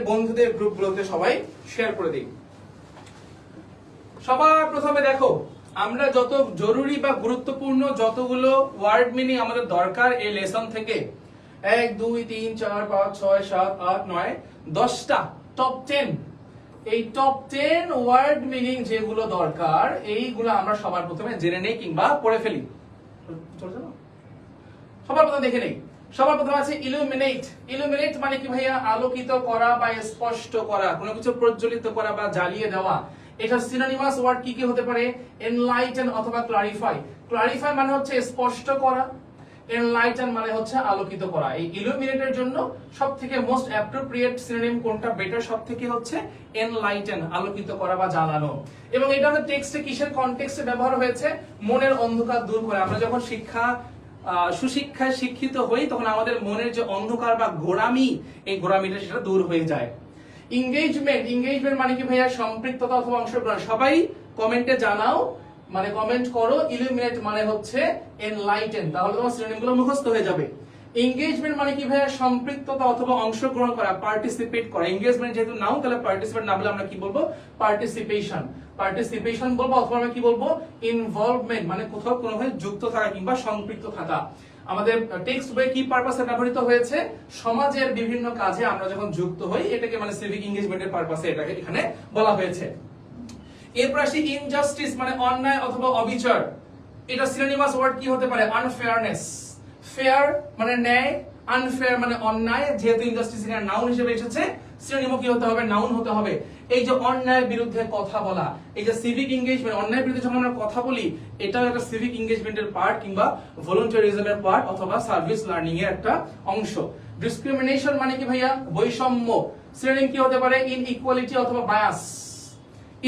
বন্ধুদের গ্রুপগুলোতে সবাই শেয়ার করে দিই। সবার প্রথমে দেখো, আমরা যত জরুরি বা গুরুত্বপূর্ণ যতগুলো ওয়ার্ড মিনিং আমাদের দরকার এই লেসন থেকে 1 2 3 4 5 6 7 8 9 10টা টপ 10, এই টপ 10 ওয়ার্ড মিনিং যেগুলো দরকার এইগুলো আমরা সবার প্রথমে জেনে নেই কিংবা পড়ে ফেলি। সবার প্রথমে দেখে নেই। সবার প্রথমে আছে ইলুমিনেট। ইলুমিনেট মানে কি ভাইয়া? আলোকিত করা বা স্পষ্ট করা, কোনো কিছু প্রজ্বলিত করা বা জ্বালিয়ে দেওয়া। এটা সিনোনিমাস ওয়ার্ড কি কি হতে পারে? এনলাইটেন অথবা ক্লারিফাই। ক্লারিফাই মানে হচ্ছে স্পষ্ট করা, এনলাইটেন মানে হচ্ছে আলোকিত করা। এই ইলুমিনেটের জন্য সবথেকে মোস্ট অ্যাপ্রোপ্রিয়েট সিনোনিম কোনটা? বেটার সবথেকে হচ্ছে এনলাইটেন, আলোকিত করা বা জ্বালানো। এবং এটা আমাদের টেক্সটে কিসের কনটেক্সটে ব্যবহার হয়েছে? মনের অন্ধকার দূর করে। আমরা যখন সুশিক্ষায় শিক্ষিত হই তখন আমাদের মনের যে অন্ধকার বা গোড়ামি, এই গোড়ামিটা সেটা দূর হয়ে যায়। এনগেজমেন্ট। এনগেজমেন্ট মানে কি ভাইয়া? সম্পৃক্ততা অথবা অংশগ্রহণ। সবাই কমেন্টে জানাও, মানে কমেন্ট করো ইলুমিনেট মানে হচ্ছে এনলাইটেন, তাহলে তোমার সিনোনিমগুলো মুখস্থ হয়ে যাবে। এনগেজমেন্ট মানে কি ভাইয়া? সম্পৃক্ততা অথবা অংশগ্রহণ করা, পার্টিসিপেট করা। এনগেজমেন্ট যেহেতু নাউন, তাহলে পার্টিসিপেট না বলে আমরা কি বলবো? পার্টিসিপেশন। পার্টিসিপেশন বলবো, অথবা আমরা কি বলবো? ইনভলভমেন্ট, মানে কোথাও কোনোভাবে যুক্ত থাকা কিংবা সম্পৃক্ত থাকা। আমাদের টেক্সট বইয়ে কি পারপাসে ব্যবহৃত হয়েছে? সমাজের বিভিন্ন কাজে আমরা যখন যুক্ত হই, এটাকে মানে সিভিক এনগেজমেন্টের পারপাসে এটাকে এখানে বলা হয়েছে। এরপর আসি ইনজাস্টিস, মানে অন্যায় অথবা অবিচার। এটা সিনোনিমাস ওয়ার্ড কি হতে পারে? আনফেয়ারনেস। ফেয়ার মানে ন্যায়, আনফেয়ার মানে অন্যায়। যেহেতু ইনজাস্টিস এখানে নাউন হিসেবে এসেছে, সিনোনিমও কি হতে হবে? নাউন হতে হবে। এই যে অন্যায়ের বিরুদ্ধে কথা বলা, এই যে সিভিক এনগেজমেন্ট, অন্যায়ের বিরুদ্ধে যখন আমরা কথা বলি, এটাও একটা সিভিক এনগেজমেন্টের পার্ট কিংবা ভলান্টিয়ারিজমের পার্ট অথবা সার্ভিস লার্নিং এর একটা অংশ। ডিসক্রিমিনেশন মানে কি ভাইয়া? বৈষম্য। সিনোনিম কি হতে পারে? ইনইকুয়ালিটি অথবা বায়াস।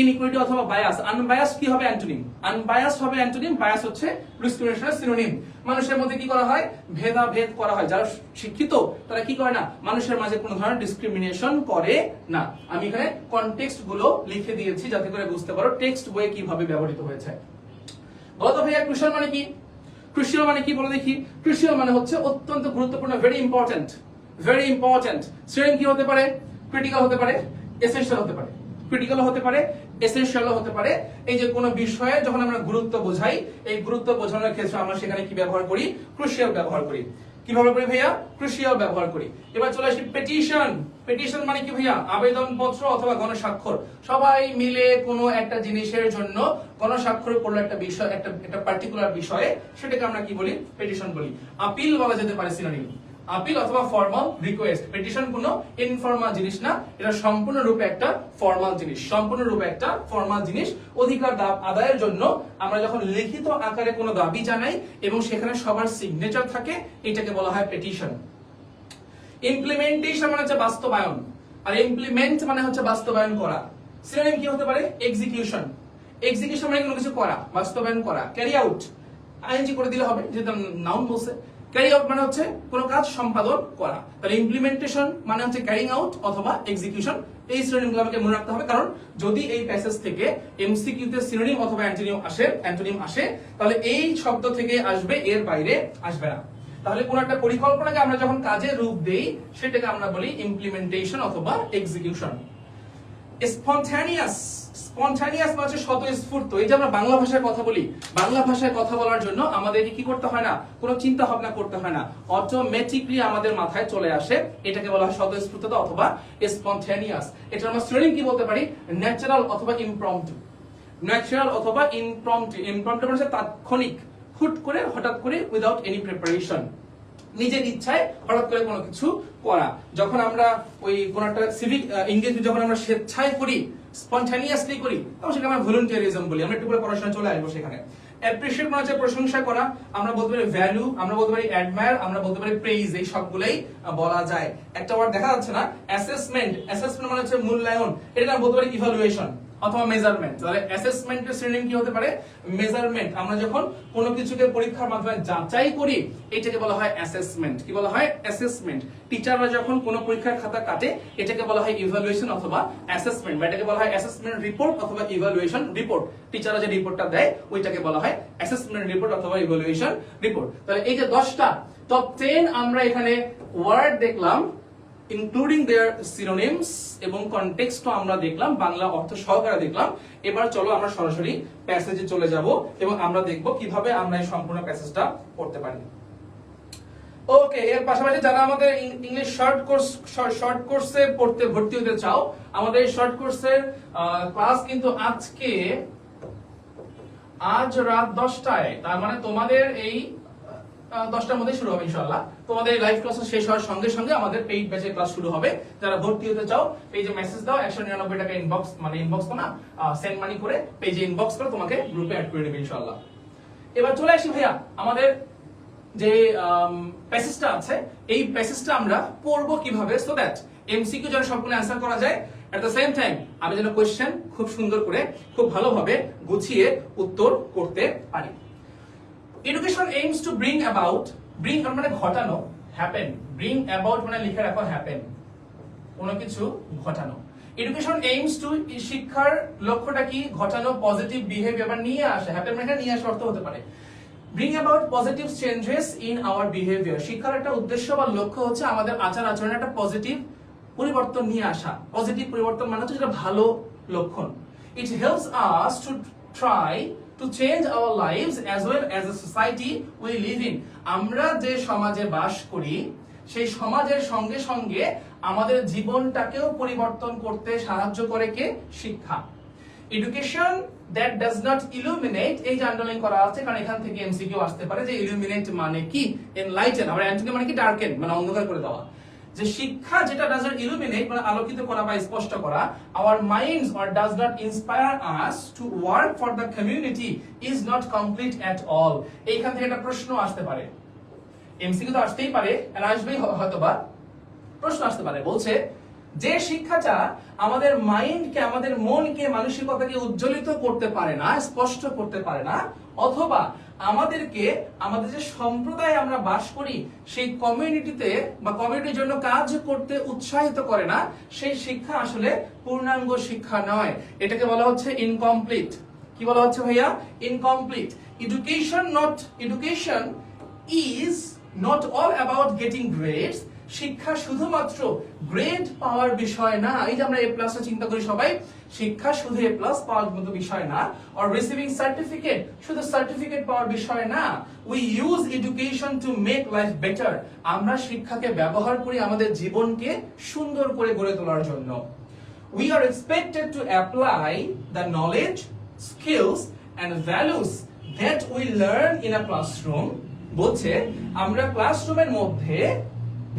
ইনইকুয়ালিটি অথবা বায়াস। আনবায়াসড কি হবে? অ্যান্টোনিম। আনবায়াসড হবে অ্যান্টোনিম, বায়াস হচ্ছে ডিসক্রিমিনেশনের সিনোনিম। মানুষের মধ্যে কি করা হয়? ভেদাভেদ করা হয়। যারা শিক্ষিত তারা কি করে না? মানুষের মাঝে কোনো ধরনের ডিসক্রিমিনেশন করে না। আমি এখানে কনটেক্সট গুলো লিখে দিয়েছি যাতে করে বুঝতে পারো টেক্সট বইয়ে কিভাবে ব্যবহৃত হয়েছে। বলো তো ভাইয়া ক্রুশিয়াল মানে কি? ক্রুশিয়াল মানে কি বলো দেখি? ক্রুশিয়াল মানে হচ্ছে অত্যন্ত গুরুত্বপূর্ণ, very important. Very important. Synonym কি হতে পারে? ক্রিটিক্যাল হতে পারে, এসেনশিয়াল হতে পারে। ক্রিটিক্যাল হতে পারে, এসেনশিয়াল হতে পারে। এই যে কোনো বিষয়ে যখন আমরা গুরুত্ব বোঝাই, এই গুরুত্ব বোঝানোর ক্ষেত্রে আমরা সেখানে কি ব্যবহার করি? ক্রুশিয়াল ব্যবহার করি। কি ব্যবহার করি ভাইয়া? ক্রুশিয়াল ব্যবহার করি। এবার চলে আসি পেটিশন। পেটিশন মানে কি ভাইয়া? আবেদনপত্র অথবা গণস্বাক্ষর। সবাই মিলে কোনো একটা জিনিসের জন্য গণস্বাক্ষর করলো একটা বিষয়, একটা পার্টিকুলার বিষয়ে, সেটাকে আমরা কি বলি? পেটিশন বলি। আপিল বলা যেতে পারে সিনোনিম। আপিল অথবা ফর্মাল রিকোয়েস্ট। পেটিশন কোনো ইনফর্মাল জিনিস না, এটা সম্পূর্ণরূপে একটা ফর্মাল জিনিস। সম্পূর্ণরূপে একটা ফর্মাল জিনিস। অধিকার আদায়ের জন্য আমরা যখন লিখিত আকারে কোনো দাবি জানাই এবং সেখানে সবার সিগনেচার থাকে, এটাকে বলা হয় পেটিশন। ইমপ্লিমেন্টেশন মানে হচ্ছে বাস্তবায়ন, আর ইমপ্লিমেন্ট মানে হচ্ছে বাস্তবায়ন করা। সিনোনিম কি হতে পারে? এক্সিকিউশন। এক্সিকিউশন মানে কোনো কিছু করা, বাস্তবায়ন করা। ক্যারি আউট, আইএনজি করে দিলে হবে যেহেতু নাউন বলছে। ক্যারি আউট মানে হচ্ছে কোনো কাজ সম্পাদন করা। তাহলে ইমপ্লিমেন্টেশন মানে হচ্ছে ক্যারিং আউট অথবা এক্সিকিউশন। এই সিনোনিমগুলো আমাকে মনে রাখতে হবে, কারণ যদি এই প্যাসেজ থেকে এমসিকিউ তে সিনোনিম অথবা অ্যান্টোনিম আসে তাহলে এই শব্দ থেকে আসবে, এর বাইরে আসবে না। তাহলে কোন একটা পরিকল্পনাকে আমরা যখন কাজে রূপ দেই, সেটাকে আমরা বলি ইমপ্লিমেন্টেশন অথবা এক্সিকিউশন। স্পন্টানিয়াস। স্পন্টানিয়াস মানে স্বতঃস্ফূর্ত। এই যে আমরা বাংলা ভাষায় কথা বলি, বাংলা ভাষায় কথা বলার জন্য আমাদেরকে কি করতে হয় না? কোনো চিন্তা ভাবনা করতে হয় না, অটোমেটিকলি আমাদের মাথায় চলে আসে। এটাকে বলা হয় স্বতঃস্ফূর্ততা অথবা স্পন্টানিয়াস। এটা আমরা সিনোনিম কি বলতে পারি? ন্যাচারাল অথবা ইমপ্রম্পটু। ন্যাচারাল অথবা ইমপ্রম্পটু। ইমপ্রম্পটু মানে তাৎক্ষণিক, হুট করে, হঠাৎ করে, উইদাউট এনি প্রিপারেশন। নিজের ইচ্ছায় হঠাৎ করে কোনো কিছু করা। যখন আমরা ওই কোন একটা সিভিক এনগেজমেন্ট যখন আমরা স্বেচ্ছায় করি, স্পন্টানিয়াসলি করি, তখন সেটা আমরা ভলান্টিয়ারিজম বলি। আমরা একটু পরে পড়াশোনা চলে আসবো সেখানে। অ্যাপ্রিশিয়েট মানে হচ্ছে প্রশংসা করা। আমরা বলতে পারি ভ্যালু, আমরা বলতে পারি অ্যাডমায়ার, আমরা বলতে পারি প্রেইজ। এই সবগুলাই বলা যায়। একটা ওয়ার্ড দেখা যাচ্ছে না, অ্যাসেসমেন্ট। অ্যাসেসমেন্ট মানে হচ্ছে মূল্যায়ন। এটা আমরা বলতে পারি ইভালুয়েশন অথবা মেজারমেন্ট। তাহলে অ্যাসেসমেন্টের সিনোনিম কি হতে পারে? মেজারমেন্ট। আমরা যখন কোনো কিছুকে পরীক্ষার মাধ্যমে যাচাই করি, এটাকে বলা হয় অ্যাসেসমেন্ট। কি বলা হয়? অ্যাসেসমেন্ট। টিচাররা যখন কোনো পরীক্ষার খাতা কাটে, এটাকে বলা হয় ইভালুয়েশন অথবা অ্যাসেসমেন্ট, বা এটাকে বলা হয় অ্যাসেসমেন্ট রিপোর্ট অথবা ইভালুয়েশন রিপোর্ট। টিচাররা যে রিপোর্টটা দেয় ওইটাকে বলা হয় অ্যাসেসমেন্ট রিপোর্ট অথবা ইভালুয়েশন রিপোর্ট। তাহলে এই যে 10টা টপ 10 আমরা এখানে ওয়ার্ড দেখলাম, ইনক্লুডিং দেয়ার সিনোনিমস এবং কনটেক্সটও আমরা দেখলাম, বাংলা অর্থ সহকারে দেখলাম। এবার চলো আমরা সরাসরি প্যাসেজে চলে যাব এবং আমরা দেখব কিভাবে আমরা এই সম্পূর্ণ প্যাসেজটা পড়তে পারি। ওকে, এর পাশাপাশি যারা আমাদের ইংলিশ শর্ট কোর্সে পড়তে ভর্তি হতে চাও, আমাদের এই শর্ট কোর্সের ক্লাস কিন্তু আজ রাত 10টায়, তার মানে তোমাদের এই 10টার মধ্যে শুরু হবে ইনশাআল্লাহ। তোমাদের লাইভ ক্লাস শেষ হওয়ার সঙ্গে সঙ্গে আমাদের পেইড ব্যাচের ক্লাস শুরু হবে। যারা ভর্তি হতে চাও পেজে মেসেজ দাও, 199 টাকা ইনবক্স, মানে ইনবক্স তো না, সেন্ড মানি করে পেজে ইনবক্স করে তোমাকে গ্রুপে অ্যাড করে নেবে ইনশাআল্লাহ। এবার চলে আসি ভাইয়া আমাদের যে প্যাসেজটা আছে, এই প্যাসেজটা আমরা পড়বো কিভাবে, সো দ্যাট এমসিকিউ যেন সম্পূর্ণ অ্যানসার করা যায়, এট দ্য সেম টাইম আমি যেন কোশ্চেন খুব সুন্দর করে খুব ভালোভাবে গুছিয়ে উত্তর করতে পারি। Education aims to bring about, bring মানে ঘটানো, হ্যাপেন, ব্রিং অ্যাবাউট মানে লিখে রাখো হ্যাপেন, কোনো কিছু ঘটানো। এডুকেশন এইমস টু, শিক্ষার লক্ষ্যটা কি, ঘটানো পজিটিভ বিহেভিয়ার, নিয়ে আসে, হ্যাপেন মানে নিয়ে আসা অর্থ হতে পারে। Bring about positive changes in our behaviour, শিক্ষার একটা উদ্দেশ্য বা লক্ষ্য হচ্ছে আমাদের আচার আচরণে একটা পজিটিভ পরিবর্তন নিয়ে আসা। পজিটিভ পরিবর্তন মানে হচ্ছে যেটা ভালো লক্ষণ। ইট helps us to try to change our lives as well as a society we live in, আমরা যে সমাজে বাস করি সেই সমাজের সঙ্গে সঙ্গে আমাদের জীবনটাকেও পরিবর্তন করতে সাহায্য করে কে, শিক্ষা। Education that does not illuminate, এই যে আন্ডারলাইন করা আছে কারণ এখান থেকে এমসিকিউ আসতে পারে যে ইলুমিনেট মানে কি, এনলাইটেন, আমরা এন্টিকে মানে কি ডার্কেন, মানে অন্ধকার করে দেওয়া। যে শিক্ষা যেটা ডাজ নট ইলুমিনেট মানে আলোকিত করা বা স্পষ্ট করা, hour minds or does not inspire us to work for the community is not complete at all. এইখান থেকে একটা প্রশ্ন আসতে পারে, এমসিকিউ তো আসতেই পারে, আর আসবেই হয়তোবা, প্রশ্ন আসতে পারে, বলছে যে শিক্ষাটা আমাদের মাইন্ডকে, আমাদের মনকে, মানসিকতাকে উজ্জ্বলিত করতে পারে না, স্পষ্ট করতে পারে না, অথবা আমাদেরকে আমাদের যে সম্প্রদায়ে আমরা বাস করি সেই কমিউনিটিতে বা কমিউনিটির জন্য কাজ করতে উৎসাহিত করে না, সেই শিক্ষা আসলে পূর্ণাঙ্গ শিক্ষা নয়, এটাকে বলা হচ্ছে ইনকমপ্লিট। কি বলা হচ্ছে ভাইয়া, incomplete. Education is not all about getting grades, শিক্ষা শুধুমাত্র গ্রেড পাওয়ার বিষয় না। এই যে আমরা এ প্লাসটা চিন্তা করি সবাই, শিক্ষা শুধু এ প্লাস পাওয়ার মতো বিষয় না, অর রিসিভিং সার্টিফিকেট, শুধু সার্টিফিকেট পাওয়ার বিষয় না। We use education to make life better, আমরা শিক্ষাকে ব্যবহার করি আমাদের জীবনকে সুন্দর করে গড়ে তোলার জন্য। We are expected to apply the knowledge, skills and values that we learn in a classroom, বলছে আমরা ক্লাসরুমের মধ্যে,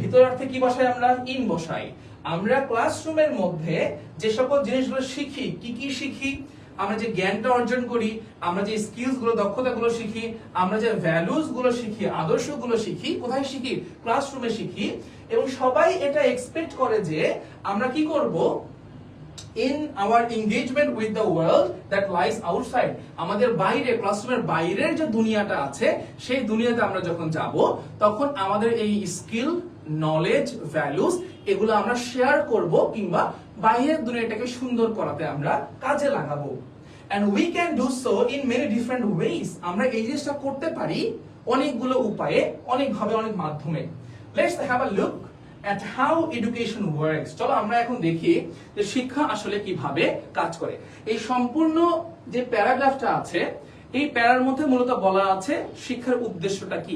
ভিতরার্থে কি বসাই, আমরা ইন বসাই, আমরা ক্লাসরুমের মধ্যে যে সকল জিনিসগুলো শিখি, কি শিখি, আমরা যে জ্ঞানটা অর্জন করি, আমরা যে স্কিলস গুলো, দক্ষতা গুলো শিখি, আমরা যে ভ্যালুস গুলো শিখি, আদর্শ গুলো শিখি, কোথায় শিখি, ক্লাসরুমে শিখি। এবং সবাই এটা এক্সপেক্ট করে যে আমরা কি করব, in our engagement with the world that lies outside, আমাদের বাইরে, ক্লাসরুমের বাইরের যে দুনিয়াটা আছে সেই দুনিয়াতে আমরা যখন যাব তখন আমাদের এই স্কিল, নলেজ, ভ্যালুস এগুলো আমরা শেয়ার করব কিংবা বাইরের দুনিয়াটাকে সুন্দর করাতে আমরা কাজে লাগাবো। and we can do so in many different ways, আমরা এই জিনিসটা করতে পারি অনেকগুলো উপায়ে, অনেকভাবে, অনেক মাধ্যমে। let's have a look at how education works, চলো আমরা এখন দেখি যে শিক্ষা আসলে কিভাবে কাজ করে। এই সম্পূর্ণ যে প্যারাগ্রাফটা আছে এই প্যারার মধ্যে মূলত বলা আছে শিক্ষার উদ্দেশ্যটা কি।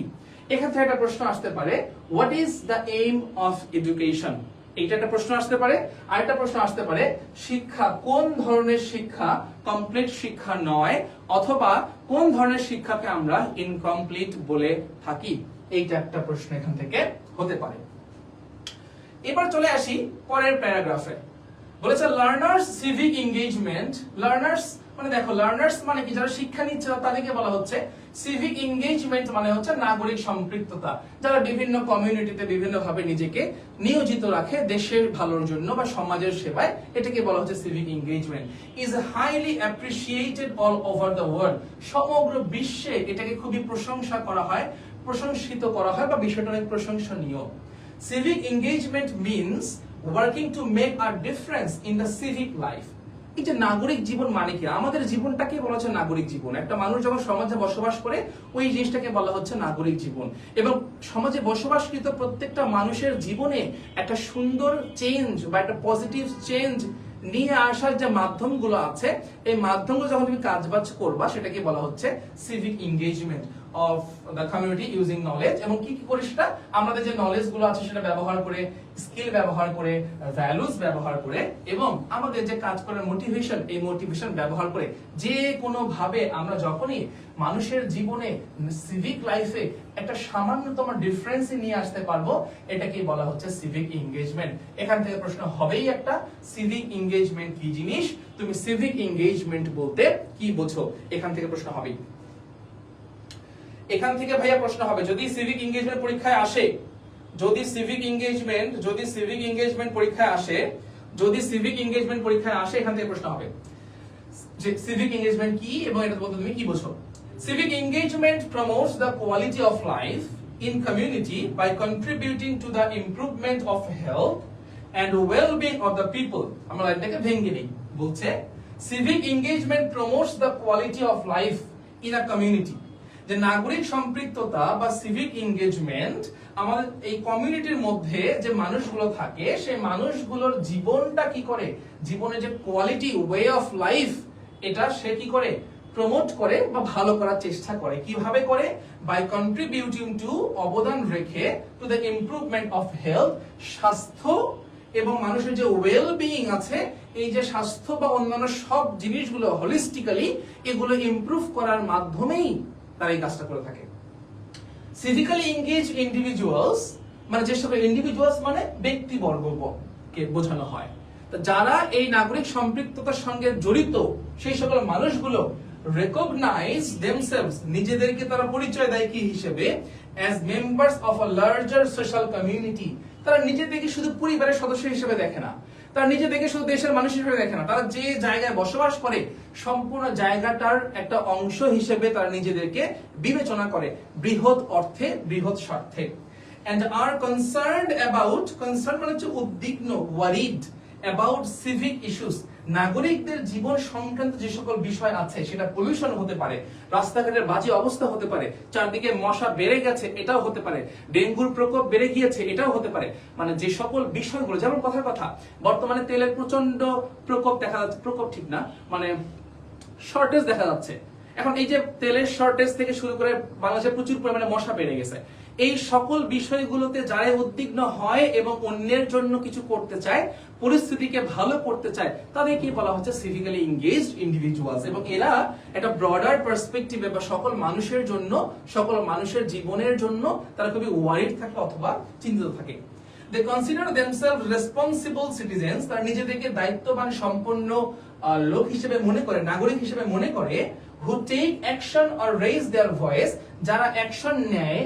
এখান থেকে একটা প্রশ্ন আসতে পারে, what is the aim of education, এইটা একটা প্রশ্ন আসতে পারে। আরেকটা প্রশ্ন আসতে পারে, শিক্ষা কোন ধরনের শিক্ষা কমপ্লিট শিক্ষা নয়, অথবা কোন ধরনের শিক্ষাকে আমরা ইনকমপ্লিট বলে থাকি, এইটা একটা প্রশ্ন এখান থেকে হতে পারে। এবার চলে আসি পরের প্যারাগ্রাফে, বলেছে লার্নার্স সিভিক এঙ্গেজমেন্ট। লার্নার্স মানে দেখো, লার্নার্স মানে কি, যারা শিক্ষা নিচ্ছে তাদেরকে বলা হচ্ছে। সিভিক এঙ্গেজমেন্ট মানে হচ্ছে নাগরিক সম্পৃক্ততা, যারা বিভিন্ন কমিউনিটিতে বিভিন্ন ভাবে নিজেকে নিয়োজিত রাখে দেশের ভালোর জন্য বা সমাজের সেবায়, এটাকে বলা হচ্ছে civic engagement. Is highly appreciated all over the world, সমগ্র বিশ্বে এটাকে খুবই প্রশংসা করা হয়, প্রশংসিত করা হয় বা বিষয়টা অনেক প্রশংসনীয়। Civic engagement means working to make a difference in the civic life. এই যে নাগরিক জীবন মানে কি, আমাদের জীবনটাকে বলা হচ্ছে নাগরিক জীবন। একটা মানুষ যখন সমাজে বসবাস করে ওই জিনিসটাকে বলা হচ্ছে নাগরিক জীবন। এবং সমাজে বসবাসকৃত প্রত্যেকটা মানুষের জীবনে একটা সুন্দর চেঞ্জ বা একটা পজিটিভ চেঞ্জ নিয়ে আসার যে মাধ্যমগুলো আছে, এই মাধ্যমগুলো যখন তুমি কাজবাজ করবা সেটাকে বলা হচ্ছে civic engagement of the community using knowledge. এবং কি কি করে সেটা, আমাদের যে নলেজ গুলো আছে সেটা ব্যবহার করে, স্কিল ব্যবহার করে, ভ্যালুস ব্যবহার করে, এবং আমাদের যে কাজ করার মোটিভেশন, এই মোটিভেশন ব্যবহার করে যে কোনো ভাবে আমরা যখনই মানুষের জীবনে সিভিক লাইফে একটা সামান্যতম ডিফারেন্স নিয়ে আসতে পারবো, এটাকে বলা হচ্ছে সিভিক এঙ্গেজমেন্ট। এখান থেকে প্রশ্ন হবেই একটা, সিভিক এঙ্গেজমেন্ট কি জিনিস, তুমি সিভিক এঙ্গেজমেন্ট বলতে কি বোঝো, এখান থেকে প্রশ্ন হবেই। এখান থেকে ভাইয়া প্রশ্ন হবে যদি সিভিক এঙ্গেজমেন্ট পরীক্ষায় আসে, যদি সিভিক এঙ্গেজমেন্ট পরীক্ষায় আসে, এখান থেকে প্রশ্ন হবে যে সিভিক এঙ্গেজমেন্ট কি এবং এটা বলতে তুমি কি বোঝো। Civic engagement promotes the quality of life in community by contributing to the improvement of health and well-being of the people. আমরা লাইনটাকে ভেঙে নিই, বলছে civic engagement promotes the quality of life in a community। যে নাগরিক সম্পৃক্ততা বা civic engagement আমাদের এই কমিউনিটির মধ্যে যে মানুষগুলো থাকে সেই মানুষগুলোর জীবনটা কি করে, জীবনের যে কোয়ালিটি, ওয়ে অফ লাইফ, এটা সে কি করে, প্রমোট করে বা ভালো করার চেষ্টা করে। কিভাবে করে? বাই কন্ট্রিবিউটিং টু, অবদান রেখে, to the improvement of health, স্বাস্থ্য এবং মানুষের যে ওয়েল বিইং আছে, এই যে স্বাস্থ্য বা অন্যান্য সব জিনিসগুলো হলিস্টিক্যালি এগুলো ইমপ্রুভ করার মাধ্যমেই তারা এই কাজটা করে থাকে। সিভিক্যালি এনগেজ ইন্ডিভিজুয়ালস মানে যে সকল ইন্ডিভিজুয়ালস মানে ব্যক্তিবর্গকে বোঝানো হয়। তো যারা এই নাগরিক সম্পৃক্ততার সঙ্গে জড়িত সেই সকল মানুষগুলো রেকগনাইজ দেমসেলভস, নিজেদেরকে তারা পরিচয় দেয় কি হিসেবে, as members of a larger social community. তারা নিজেদেরকে শুধু পরিবারের সদস্য হিসেবে দেখে না, তারা নিজেদেরকে শুধু দেশের মানুষ হিসেবে দেখে না, তারা যে জায়গায় বসবাস করে সম্পূর্ণ জায়গাটার একটা অংশ হিসেবে তারা নিজেদেরকে বিবেচনা করে, বৃহৎ অর্থে, বৃহৎ স্বার্থে। and are concerned about, concerned মানে হচ্ছে উদ্বিগ্ন, worried about civic issues, নাগরিকদের জীবন সংক্রান্ত যে সকল বিষয় আছে, সেটা পলিউশন হতে পারে, রাস্তাঘাটের বাজে অবস্থা হতে পারে, চারদিকে মশা বেড়ে গেছে এটাও হতে পারে, ডেঙ্গুর প্রকোপ বেড়ে গিয়েছে এটাও হতে পারে, মানে যে সকল বিষয়গুলো, যেমন কথার কথা বর্তমানে তেলের প্রচন্ড প্রকোপ দেখা যাচ্ছে, প্রকোপ ঠিক না, মানে শর্টেজ দেখা যাচ্ছে। এখন এই যে তেলের শর্টেজ থেকে শুরু করে বাংলাদেশে প্রচুর পরিমাণে মশা বেড়ে গেছে, এই সকল বিষয়গুলোতে যারা উদ্বিগ্ন হয় এবং অন্যের জন্য কিছু করতে চায়, পরিস্থিতিকে ভালো করতে চায়, তাদেরকে বলা হচ্ছে সিভিক্যালি এনগেজড ইন্ডিভিজুয়ালস। এবং এরা একটা ব্রডার পার্সপেক্টিভে বা সকল মানুষের জন্য, সকল মানুষের জীবনের জন্য তারা খুবই ওয়ারিড থাকে অথবা চিন্তিত থাকে। They consider themselves responsible citizens, তারা নিজেদেরকে দায়িত্ববান সম্পন্ন লোক হিসেবে মনে করে, নাগরিক হিসেবে মনে করে, who take action or raise their voice, যারা অ্যাকশন নেয়,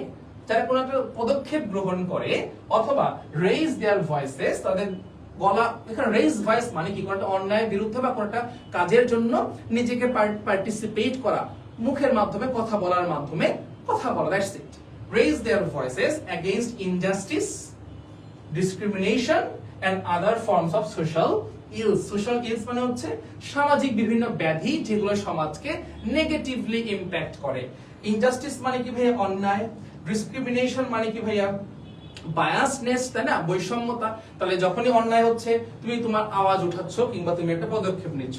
যারা কোনো একটা পদক্ষেপ গ্রহণ করে, অথবা raise their voices, তাদের গলা, এখানে raise voice মানে কি, কোনো একটা অন্যায়ের বিরুদ্ধে বা কোনো একটা কাজের জন্য নিজেকে পার্টিসিপেট করা, মুখের মাধ্যমে কথা বলার মাধ্যমে কথা বলা, that's it. Raise their voices against injustice, discrimination and other forms of social ills. Social ills মানে হচ্ছে সামাজিক বিভিন্ন ব্যাধি যেগুলো সমাজকে নেগেটিভলি ইমপ্যাক্ট করে। ইনজাস্টিস মানে কি ভাইয়া? অন্যায়। ডিসক্রিমিনেশন মানে কি ভাইয়া? বায়াসনেস, তাই না, বৈষম্যতা। তাহলে যখনই অন্যায় হচ্ছে তুমি তোমার আওয়াজ উঠাচ্ছ কিংবা তুমি একটা পদক্ষেপ নিচ্ছ,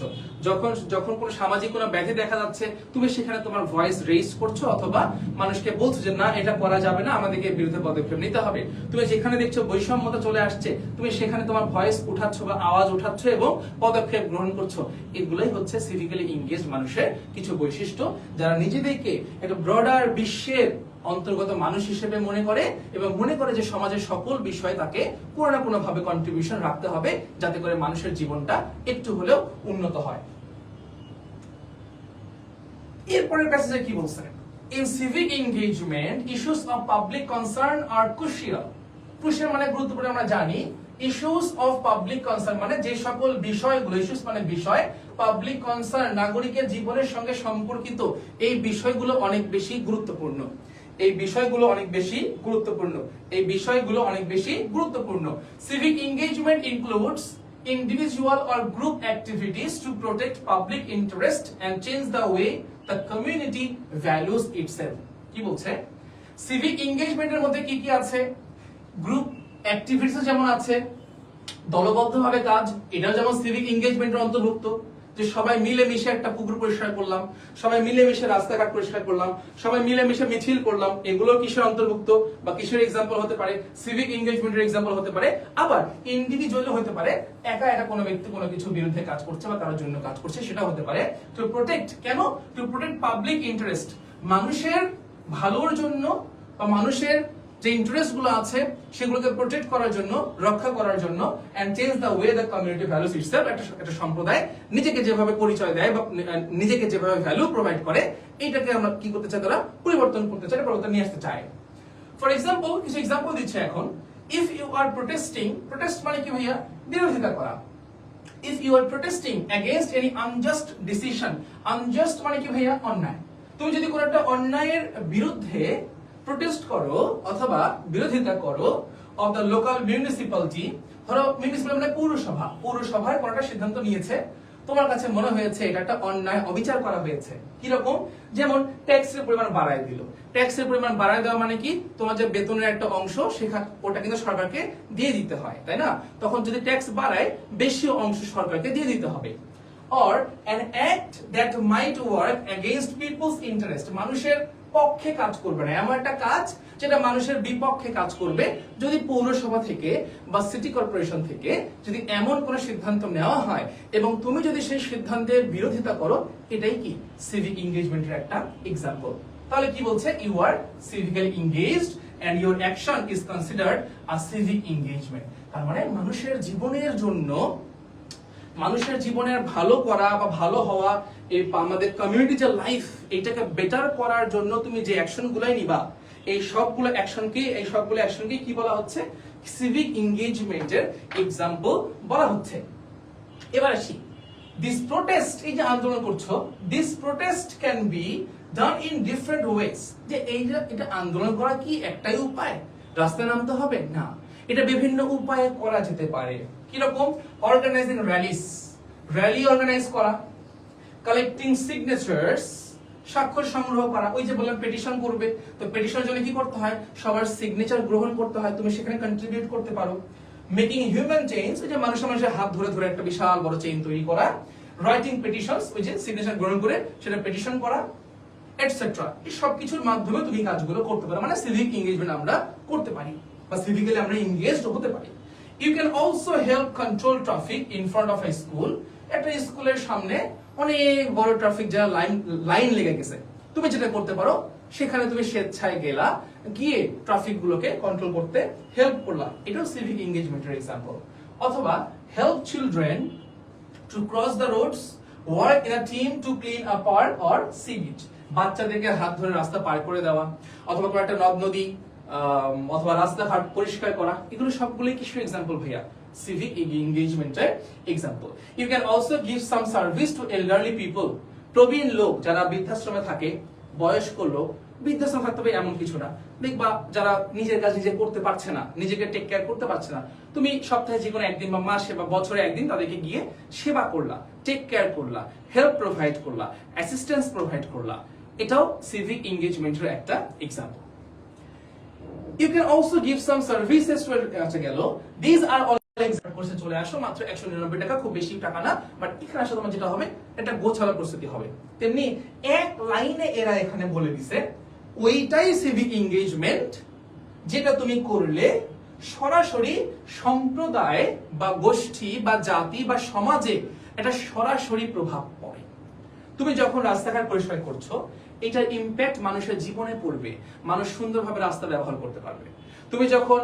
যখন কোনো সামাজিক কোনো ব্যাধি দেখা যাচ্ছে তুমি সেখানে তোমার ভয়েস রেইজ করছো অথবা মানুষকে বলছো যে না এটা করা যাবে না, আমাদেরকে বিরুদ্ধে পদক্ষেপ নিতে হবে। তুমি যেখানে দেখছো বৈষম্যতা চলে আসছে তুমি সেখানে তোমার ভয়েস উঠাচ্ছ বা আওয়াজ উঠাচ্ছ এবং পদক্ষেপ গ্রহণ করছো। এগুলোই হচ্ছে সিভিক্যালি এনগেজড মানুষের কিছু বৈশিষ্ট্য, যারা নিজেদেরকে একটা ব্রডার বিশ্বের অন্তর্গত মানুষ হিসেবে মনে করে এবং মনে করে যে সমাজের সকল বিষয়ে তাকে কোনো না কোনো ভাবে কন্ট্রিবিউশন রাখতে হবে যাতে করে মানুষের জীবনটা একটু হলেও উন্নত হয়। এরপরের প্যাসেজে কি বলছেন? In civic engagement, issues of public concern are crucial. Crucial মানে গুরুত্বপূর্ণ আমরা জানি। Issues of public concern মানে যে সকল বিষয়গুলো, issues মানে বিষয়, পাবলিক কনসার্ন নাগরিকের জীবনের সঙ্গে সম্পর্কিত এই বিষয়গুলো অনেক বেশি গুরুত্বপূর্ণ। এই বিষয়গুলো অনেক বেশি গুরুত্বপূর্ণ। এই বিষয়গুলো অনেক বেশি গুরুত্বপূর্ণ। Civic engagement includes individual or group activities to protect public interest and change the way the community values itself. কি বলছে সিভিক এনগেজমেন্টের মধ্যে কি কি আছে গ্রুপ অ্যাক্টিভিটিস যেমন আছে দলবদ্ধভাবে কাজ এটাও যেমন সিভিক এনগেজমেন্টের অন্তর্ভুক্ত যে সবাই মিলেমিশে একটা পুকুর পরিষ্কার করলাম সবাই মিলেমিশে রাস্তাঘাট পরিষ্কার করলাম সবাই মিলেমিশে মিছিল করলাম এগুলো কিসের অন্তর্ভুক্ত বা কিসের এক্সাম্পল হতে পারে সিভিক এনগেজমেন্টের এক্সাম্পল হতে পারে আবার ইন্ডিভিজুয়ালি হতে পারে একা একা কোনো ব্যক্তি কোনো কিছু বিরুদ্ধে কাজ করছে বা কারোর জন্য কাজ করছে সেটা হতে পারে টু প্রোটেক্ট কেন টু প্রোটেক্ট পাবলিক ইন্টারেস্ট মানুষের ভালোর জন্য বা মানুষের যে ইন্টারেস্ট গুলো আছে সেগুলোকে প্রোটেক্ট করার জন্য রক্ষা করার জন্য and change the way the community values itself একটা সম্প্রদায় নিজেকে যেভাবে পরিচয় দেয় বা নিজেকে যেভাবে ভ্যালু প্রোভাইড করে এটাকে আমরা কি করতে চাই তারা পরিবর্তন করতে চাই পরিবর্তন নিয়ে আসতে চাই ফর এক্সাম্পল কিছু এক্সাম্পল দিচ্ছে এখন if you are protesting protest মানে কি ভাইয়া বিরোধিতা করা if you are protesting against any unjust decision unjust মানে কি ভাইয়া অন্যায় তুমি যদি কোনো একটা অন্যায়ের বিরুদ্ধে প্রোটেস্ট করো অথবা বিরোধিতা করো অফ দ্য লোকাল মিউনিসিপ্যালিটি ধরো মিউনিসিপ্যালিটি মানে পৌরসভায় কোনো একটা সিদ্ধান্ত নিয়েছে তোমার কাছে মনে হয়েছে এটা একটা অন্যায় অবিচার করা হয়েছে কি রকম যেমন ট্যাক্সের পরিমাণ বাড়ায় দিল ট্যাক্সের পরিমাণ বাড়ায় দেওয়া মানে কি তোমার যে বেতনের একটা অংশ সেখানে ওটা কিন্তু সরকারকে দিয়ে দিতে হয় তাই না তখন যদি ট্যাক্স বাড়ায় বেশি অংশ সরকারকে দিয়ে দিতে হবে or an act that might work against people's interest মানুষের পক্ষে কাজ করবে না এমন একটা কাজ যেটা মানুষের বিপক্ষে কাজ করবে যদি পৌরসভা থেকে বা সিটি কর্পোরেশন থেকে যদি এমন কোন সিদ্ধান্ত নেওয়া হয় এবং তুমি যদি সেই সিদ্ধান্তের বিরোধিতা করো এটাই কি সিভিক এনগেজমেন্টের একটা এক্সাম্পল তাহলে কি বলছে you are civically engaged and your action is considered a civic engagement তার মানে মানুষের জীবনের জন্য মানুষের জীবনের ভালো করা বা ভালো হওয়া এই আমাদের কমিউনিটি যে লাইফ এটাকে বেটার করার জন্য তুমি যে অ্যাকশন গুলাই নিবা এই সবগুলো অ্যাকশনকে কি বলা হচ্ছে সিভিক এনগেজমেন্টের এক্সাম্পল বলা হচ্ছে এবার আসি দিস প্রোটেস্ট এই যে আন্দোলন করছো this protest can be done in different ways যে এটা আন্দোলন করা কি একটাই উপায় রাস্তায় নামতে হবে না এটা বিভিন্ন উপায়ে করা যেতে পারে কিরকম অর্গানাইজিং র্যালি অর্গানাইজ করা কালেক্টিং সিগনেচার্স স্বাক্ষর সংগ্রহ করা ওই যে বললাম পেটিশন করবে তো পেটিশনের জন্য কি করতে হয় সবার সিগনেচার গ্রহণ করতে হয় তুমি সেখানে কন্ট্রিবিউট করতে পারো মেকিং হিউম্যান চেইনস ওই যে মানুষের হাত ধরে ধরে একটা বিশাল বড় চেইন তৈরি করা রাইটিং পেটিশনস ওই যে সিগনেচার গ্রহণ করে সেটা পেটিশন করা এটসেট্রা এই সব কিছুর মাধ্যমে তুমি কাজগুলো করতে পারো মানে সিভিক এনগেজমেন্ট আমরা করতে পারি বা সিভিক্যালি আমরা এনগেজড হতে পারি you can also help control traffic in front of a school একটা স্কুলের সামনে অনেক বড় ট্রাফিক জ্যাম লাইন লেগে গেছে তুমি যেটা করতে পারো সেখানে তুমি স্বেচ্ছায় গেলা গিয়ে ট্রাফিক গুলোকে কন্ট্রোল করতে হেল্প করলা এটাও সিভিক এনগেজমেন্টের এক্সাম্পল অথবা help children to cross the roads work in a team to clean a park or sea beach বাচ্চাদেরকে হাত ধরে রাস্তা পার করে দেওয়া অথবা কোনো একটা নদ নদী অথবা রাস্তাঘাট পরিষ্কার করা এগুলো সবগুলোই কিছু এক্সাম্পল ভাইয়া civic engagement example you can also give some service to elderly people প্রবীণ লোক যারা বৃদ্ধাশ্রমে থাকে বয়স্ক লোক বৃদ্ধাশ্রমে থাকতে হবে এমন কিছু না দেখবা যারা নিজের কাজ নিজে করতে পারছে না নিজেকে টেক কেয়ার করতে পারছে না তুমি সপ্তাহে যে কোনো একদিন বা মাসে বা বছরে একদিন তাদেরকে গিয়ে সেবা করলা টেক কেয়ার করলা হেল্প প্রোভাইড করলা অ্যাসিস্ট্যান্স প্রোভাইড করলা এটাও সিভিক এনগেজমেন্টের একটা example you can also give some services to আচ্ছা গেল these are all কোর্সে চলে আসো মাত্র 199 টাকা খুব বেশি টাকা না বাট এখানে আসলে তোমার যেটা হবে এটা গোছালো প্রস্তুতি হবে তেমনি এক লাইনে এরা এখানে বলে দিছে ওইটাই সিভিক এনগেজমেন্ট যেটা তুমি করলে সরাসরি সম্প্রদায় বা গোষ্ঠী বা জাতি বা সমাজে এটা সরাসরি প্রভাব পড়ে তুমি যখন রাস্তাঘাট পরিষ্কার করছো এটার ইমপ্যাক্ট মানুষের জীবনে পড়বে মানুষ সুন্দরভাবে রাস্তা ব্যবহার করতে পারবে তুমি যখন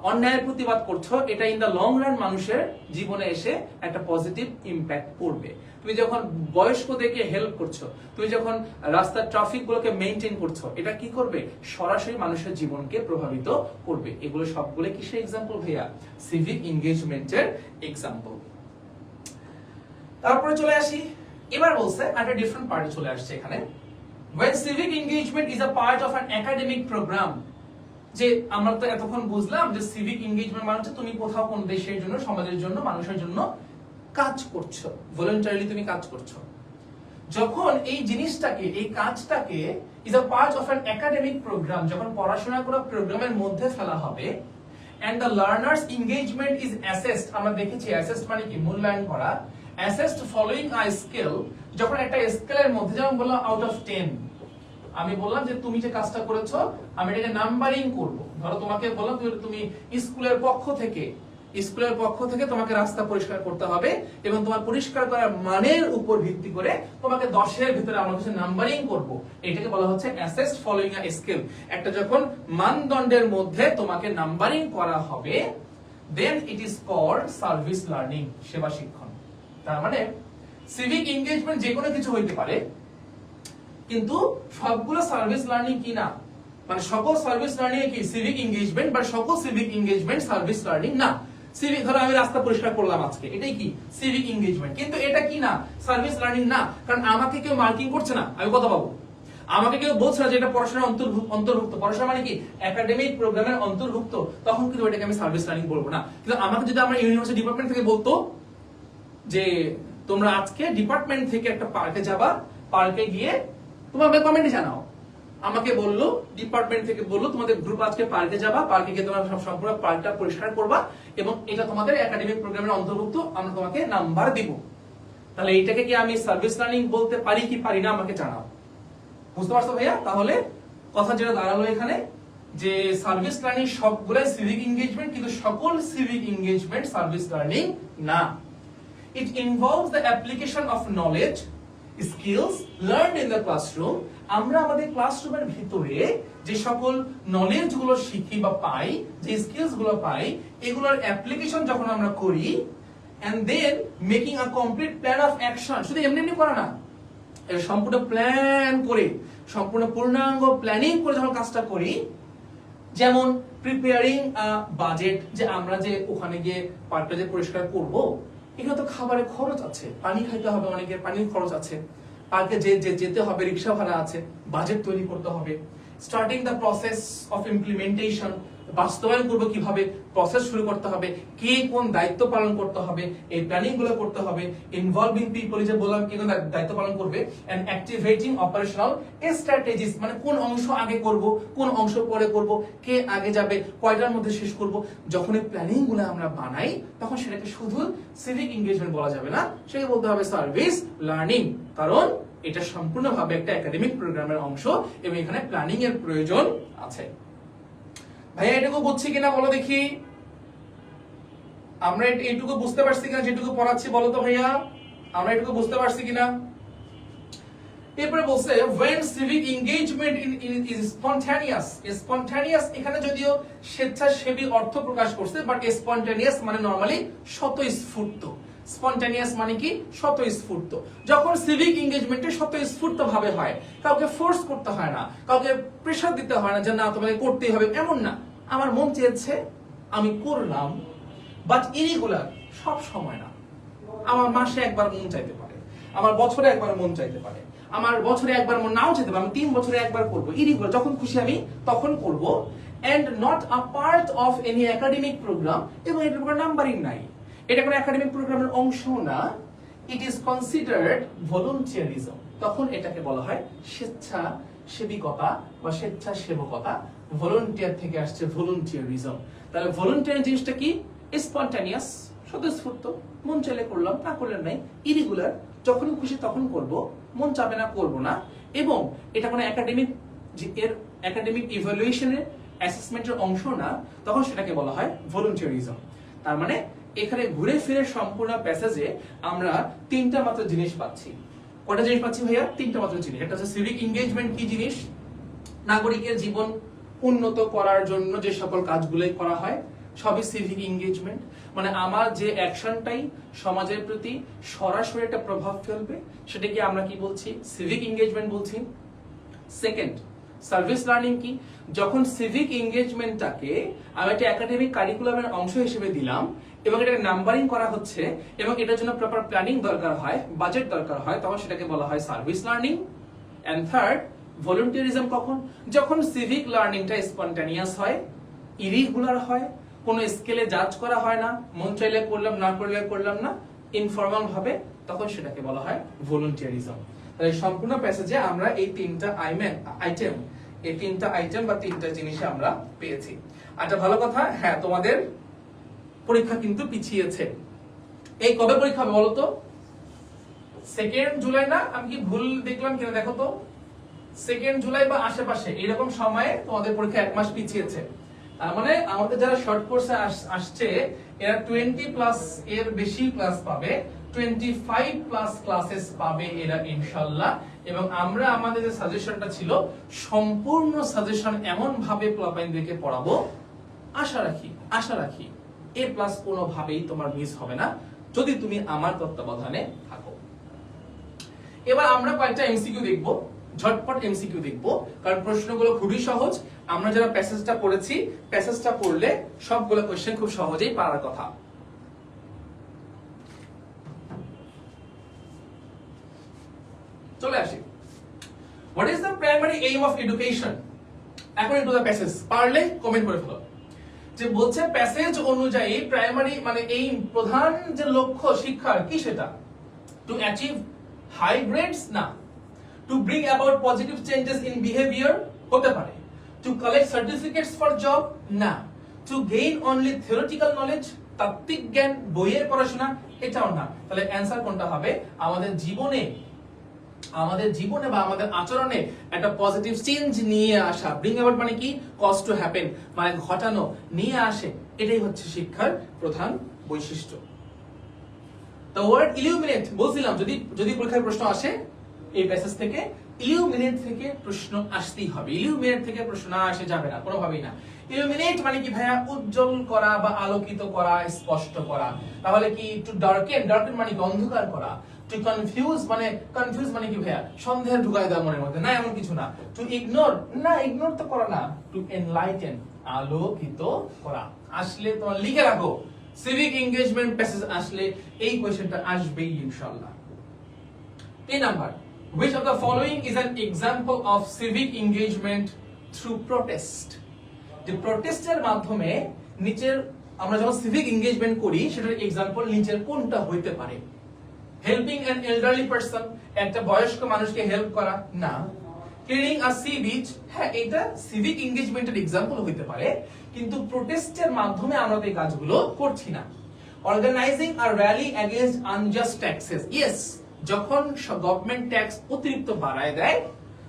অন্যায়ের প্রতিবাদ করছো এটা ইন দা লং রান মানুষের জীবনে এসে একটা পজিটিভ ইমপ্যাক্ট পড়বে তুমি যখন বয়স্কদেরকে হেল্প করছো তুমি যখন রাস্তার ট্রাফিক গুলোকে মেইনটেইন করছো এটা কি করবে সরাসরি মানুষের জীবনকে প্রভাবিত করবে এগুলো সবগুলো কিসের এক্সাম্পল ভাইয়া সিভিক এনগেজমেন্টের এক্সাম্পল তারপরে চলে আসি এবার বলছে একটা ডিফারেন্ট পার্টি চলে আসছে এখানে when civic engagement is a part of an academic program যে আমরা তো এতক্ষণ বুঝলাম যে সিভিক এনগেজমেন্ট মানে হচ্ছে তুমি কোথাও কোন দেশের জন্য, সমাজের জন্য, মানুষের জন্য কাজ করছো, ভলান্টারিলি তুমি কাজ করছো। যখন এই জিনিসটাকে, এই কাজটাকে is a part of an academic programme, যখন পড়াশোনা করা প্রোগ্রামের মধ্যে ফেলা হবে, and the learner's engagement is assessed, আমরা দেখেছি assessed মানে কি, মূল্যায়ন করা, assessed following a scale, যখন একটা স্কেলের মধ্যে, যেমন বললাম আউট অফ 10, আমি বললাম যে তুমি যে কাজটা করেছো আমি এটাকে নাম্বারিং করব। ধরো তোমাকে বললাম তুমি স্কুলের পক্ষ থেকে তোমাকে রাস্তা পরিষ্কার করতে হবে, এবং তোমার পরিষ্কার করার মানের উপর ভিত্তি করে তোমাকে 10 এর ভিতরে আমরা কিছু নাম্বারিং করব। এটাকে বলা হচ্ছে অ্যাসেসড ফলোইং আ স্কেল। একটা যখন মানদণ্ডের মধ্যে তোমাকে নাম্বারিং করা হবে, then it is called service learning, সেবা শিক্ষণ। তার মানে সিভিক এনগেজমেন্ট যে কোনো কিছু হইতে পারে, কিন্তু সবগুলো সার্ভিস লার্নিং কি না, মানে সকল সার্ভিস লার্নিং কি সিভিক এনগেজমেন্ট, বা সকল সিভিক এনগেজমেন্ট সার্ভিস লার্নিং না। সিভিক, ধরো আমি রাস্তা পরিষ্কার করলাম আজকে, এটাই কি সিভিক এনগেজমেন্ট, কিন্তু এটা কি না, সার্ভিস লার্নিং না। কারণ আমাকে কেউ মার্কিং করছে না, আমি কত পাবো, আমাকে কেউ বলছে না যে এটা পড়াশোনার অন্তর্ভুক্ত, পড়াশোনা মানে কি একাডেমিক প্রোগ্রামের অন্তর্ভুক্ত, তখন কিন্তু এটাকে আমি সার্ভিস লার্নিং বলবো না। কিন্তু আমাকে যদি আমার ইউনিভার্সিটি ডিপার্টমেন্ট থেকে বলতো যে তোমরা আজকে ডিপার্টমেন্ট থেকে একটা পার্কে যাবা, পার্কে গিয়ে তোমরা কমেন্টে জানাও, আমাকে বললো ডিপার্টমেন্ট থেকে বললো তোমাদের গ্রুপ আজকে পার্কে যাবা, পার্কে গিয়ে তোমরা সম্পূর্ণ পার্কটা পরিষ্কার করবা, এবং এটা তোমাদের একাডেমিক প্রোগ্রামের অন্তর্ভুক্ত, আমরা তোমাকে নাম্বার দিব, তাহলে এইটাকে কি আমি সার্ভিস লার্নিং বলতে পারি কি পারি না, আমাকে জানাও। বুঝতে পারছো ভাইয়া? তাহলে কথা যেটা দাঁড়ালো এখানে যে সার্ভিস লার্নিং সবগুলাই সিভিক এনগেজমেন্ট, কিন্তু সকল সিভিক এনগেজমেন্ট সার্ভিস লার্নিং না। ইট involves the application of knowledge, skills learned in the classroom. আমরা আমাদের ক্লাসরুমের ভিতরে যে সকল নলেজ গুলো শিখি বা পাই, যে স্কিলস গুলো পাই, এগুলোর অ্যাপ্লিকেশন যখন আমরা করি, and then making a complete plan of action. শুধু এমনি এমনি করা না, এটা সম্পূর্ণ প্ল্যান করে, সম্পূর্ণ পূর্ণাঙ্গ প্ল্যানিং করে যখন কাজটা করি, যেমন প্রিপেয়ারিং আ বাজেট, যে আমরা যে ওখানে গিয়ে পার্কটা যে পরিষ্কার করব, এখানে তো খাবারের খরচ আছে, পানি খাইতে হবে, অনেকের পানির খরচ আছে, পার্কে যেতে হবে, রিক্সা ভাড়া আছে, বাজেট তৈরি করতে হবে। Starting the process of implementation, বাস্তবায়ন করবো কিভাবে, প্রসেস শুরু করতে হবে, কে কোন দায়িত্ব পালন করতে হবে, এই প্ল্যানিং গুলো করতে হবে। ইনভলভিং পিপল, যে বললাম কে কোন দায়িত্ব পালন করবে, এন্ড অ্যাক্টিভেটিং অপারেশনাল স্ট্র্যাটেজিস, মানে কোন অংশ আগে করব, কোন অংশ পরে করব, কে আগে যাবে, কয়টার মধ্যে শেষ করব। যখন এই প্ল্যানিং গুলো আমরা বানাই, তখন সেটাকে শুধু সিভিক এনগেজমেন্ট বলা যাবে না, সেটাকে বলতে হবে সার্ভিস লার্নিং, কারণ এটা সম্পূর্ণভাবে একটা একাডেমিক প্রোগ্রামের অংশ, এবং এখানে প্ল্যানিং এর প্রয়োজন আছে। ভাইয়া এটুকু বুঝছি কিনা বলো দেখি, আমরা এইটুকু বুঝতে পারছি কিনা, যেটুকু পড়াচ্ছি বলো তো ভাইয়া, আমরা এটুকু বুঝতে পারছি কিনা। এরপরে বলছে when civic engagement is spontaneous, spontaneous এখানে যদিও স্বেচ্ছাসেবী অর্থ প্রকাশ করছে, বাট spontaneous মানে নরমালি স্বতঃস্ফূর্ত। স্পন্টানিয়াস মানে কি, স্বতঃস্ফূর্ত। যখন সিভিক এনগেজমেন্টে স্বতঃস্ফূর্ত ভাবে হয়, কাউকে ফোর্স করতে হয় না, কাউকে প্রেসার দিতে হয় না যে না তোমাকে করতেই হবে, এমন না, আমার মন চেয়েছে আমি করলাম, বাট ইরেগুলার, সব সময় না। আমার মাসে একবার মন চাইতে পারে, আমার বছরে একবার মন চাইতে পারে, আমার বছরে একবার মন নাও চাইতে পারে, আমি 3 বছরে একবার করবো, ইরেগুলার, যখন খুশি আমি তখন করব, and not a part of any academic programme, এবং এটার উপর নাম্বারিং নাই, এটা কোনো একাডেমিক প্রোগ্রামের অংশ না। ইট ইজ কনসিডার্ড ভলান্টিয়ারিজম, তখন এটাকে বলা হয় স্বেচ্ছাসেবিকতা বা স্বেচ্ছাসেবকতা। ভলান্টিয়ার থেকে আসছে ভলান্টিয়ারিজম। তাহলে ভলান্টিয়ার জিনিসটা কি, স্পন্টানিয়াস, স্বতঃস্ফূর্ত, মন চাইলে করলাম, না করলে নাই, ইরেগুলার, যখন খুশি তখন করব, মন চাবে না করব না, এবং এটা কোনো একাডেমিক ইভালুয়েশনের, অ্যাসেসমেন্টের অংশ না, তখন সেটাকে বলা হয় ভলান্টিয়ারিজম। তার মানে এখানে ঘুরে ফিরে সম্পূর্ণ প্যাসেজে আমরা 3টা মাত্র জিনিস পাচ্ছি। কয়টা জিনিস পাচ্ছি ভাইয়া? 3টা মাত্র জিনিস। একটা হচ্ছে সিভিক এনগেজমেন্ট কি জিনিস, নাগরিকের জীবন উন্নত করার জন্য যে সকল কাজগুলো করা হয় সবই সিভিক এনগেজমেন্ট, মানে আমার যে অ্যাকশনটাই সমাজের প্রতি সরাসরি একটা প্রভাব ফেলবে, সেটাকে আমরা কি বলছি, সিভিক এনগেজমেন্ট বলছি। সেকেন্ড, সার্ভিস লার্নিং কি, যখন সিভিক এনগেজমেন্টটাকে আমি একটা একাডেমিক কারিকুলামের অংশ হিসেবে দিলাম, এবং এটাকে নাম্বারিং করা হচ্ছে, এবং এটার জন্য প্রপার প্ল্যানিং দরকার হয়, বাজেট দরকার হয়, তখন সেটাকে বলা হয় সার্ভিস লার্নিং। এন্ড থার্ড, ভলান্টিয়ারিজম কখন? যখন সিভিক লার্নিংটা স্পন্টানিয়াস হয়, ইরেগুলার হয়, কোনো স্কেলে জাজ করা হয় না, মন চাইলে করলাম, না করলে করলাম না, ইনফর্মাল ভাবে, তখন সেটাকে বলা হয় ভলান্টিয়ারিজম। তাহলে সম্পূর্ণ প্যাসেজে আমরা এই তিনটা আইটেম বা তিনটা জিনিস আমরা পেয়েছি। আচ্ছা ভালো কথা, হ্যাঁ তোমাদের পরীক্ষা কিন্তু পিছিয়েছে। এই কবে পরীক্ষা হবে বলো তো? 2 জুলাই না? আমি কি ভুল দেখলাম কিনা দেখো তো। 2 জুলাই বা আশেপাশে এরকম সময়ে তোমাদের পরীক্ষা 1 মাস পিছিয়েছে। তার মানে আমাদের যারা শর্ট কোর্সে আসছে এরা 20+ এর বেশি ক্লাস পাবে, 25+ ক্লাসেস পাবে এরা ইনশাআল্লাহ। এবং আমরা আমাদের যে সাজেশনটা ছিল সম্পূর্ণ সাজেশন এমন ভাবে প্লাপাইনদেরকে পড়াবো, আশা রাখি A+ কোনোভাবেই তোমার মিস হবে না যদি তুমি আমার তত্ত্বাবধানে থাকো। এবার আমরা কয়েকটা এমসিকিউ দেখব, ঝটপট এমসিকিউ দেখব, কারণ প্রশ্নগুলো খুবই সহজ। আমরা যারা প্যাসেজটা পড়েছি, প্যাসেজটা পড়লে সবগুলো কোশ্চেন খুব সহজেই পারার কথা। চলে আসি। What is the primary aim of education? এখন ইনটু দ্য প্যাসেজ, পারলে কমেন্ট করে ফেলো। যে বলছে প্যাসেজ অনুযায়ী প্রাইমারি মানে এই প্রধান যে লক্ষ্য শিক্ষার কি সেটা? To achieve high grades? না। To bring about positive changes in behaviour? হতে পারে। To collect certificates for job? না। To gain only theoretical knowledge? তাত্ত্বিক জ্ঞান, বইয়ের পড়াশোনা? এটাও না। তাহলে অ্যানসার কোনটা হবে? আমাদের জীবনে বা আমাদের আচরণে একটা পজিটিভ চেঞ্জ নিয়ে আসা। ব্রিং অ্যাবাউট মানে কি? কজ টু হ্যাপেন, মানে ঘটানো, নিয়ে আসে। এটাই হচ্ছে শিক্ষার প্রধান বৈশিষ্ট্য। দ্য ওয়ার্ড ইলুমিনেট, বলছিলাম যদি পরীক্ষায় প্রশ্ন আসে এই প্যাসেজ থেকে, ইলুমিনেট থেকে প্রশ্ন আসতেই হবে। ইলুমিনেট থেকে প্রশ্ন না আসে যাবে না, কোনোভাবেই না। ইলুমিনেট মানে কি ভাইয়া? উজ্জ্বল করা বা আলোকিত করা, স্পষ্ট করা। তাহলে কি টু ডার্কেন মানে কি? অন্ধকার করা। টু কনফিউজ মানে কি ভাইয়া? সন্দেহ ঢুকাই দেওয়া মনের মধ্যে, না এমন কিছু না। টু ইগনোর, না ইগনোর তো করা না। টু এনলাইটেন, আলোকিত করা। আসলে তোমার লিখে রাখো, সিভিক এনগেজমেন্ট প্যাসেজ আসলে এই কোশ্চেনটা আসবেই ইনশাআল্লাহ। 3 number, which of the following is an example of civic engagement through protest? যে প্রটেস্টের মাধ্যমে নিচের আমরা যখন সিভিক এনগেজমেন্ট করি সেটার এক্সাম্পল নিচের কোনটা হইতে পারে? হেল্পিং অ্যান এল্ডারলি পারসন, একটা বয়স্ক মানুষকে হেল্প করা? না। ক্লিনিং আ সি বিচ, হ্যাঁ এটা সিভিক এনগেজমেন্টের এক্সাম্পল হইতে পারে, কিন্তু প্রটেস্টের মাধ্যমে আমরা এই কাজগুলো করছি না। Organising a rally against unjust taxes, yes যখন গভর্নমেন্ট ট্যাক্স অতিরিক্ত বাড়ায় দেয়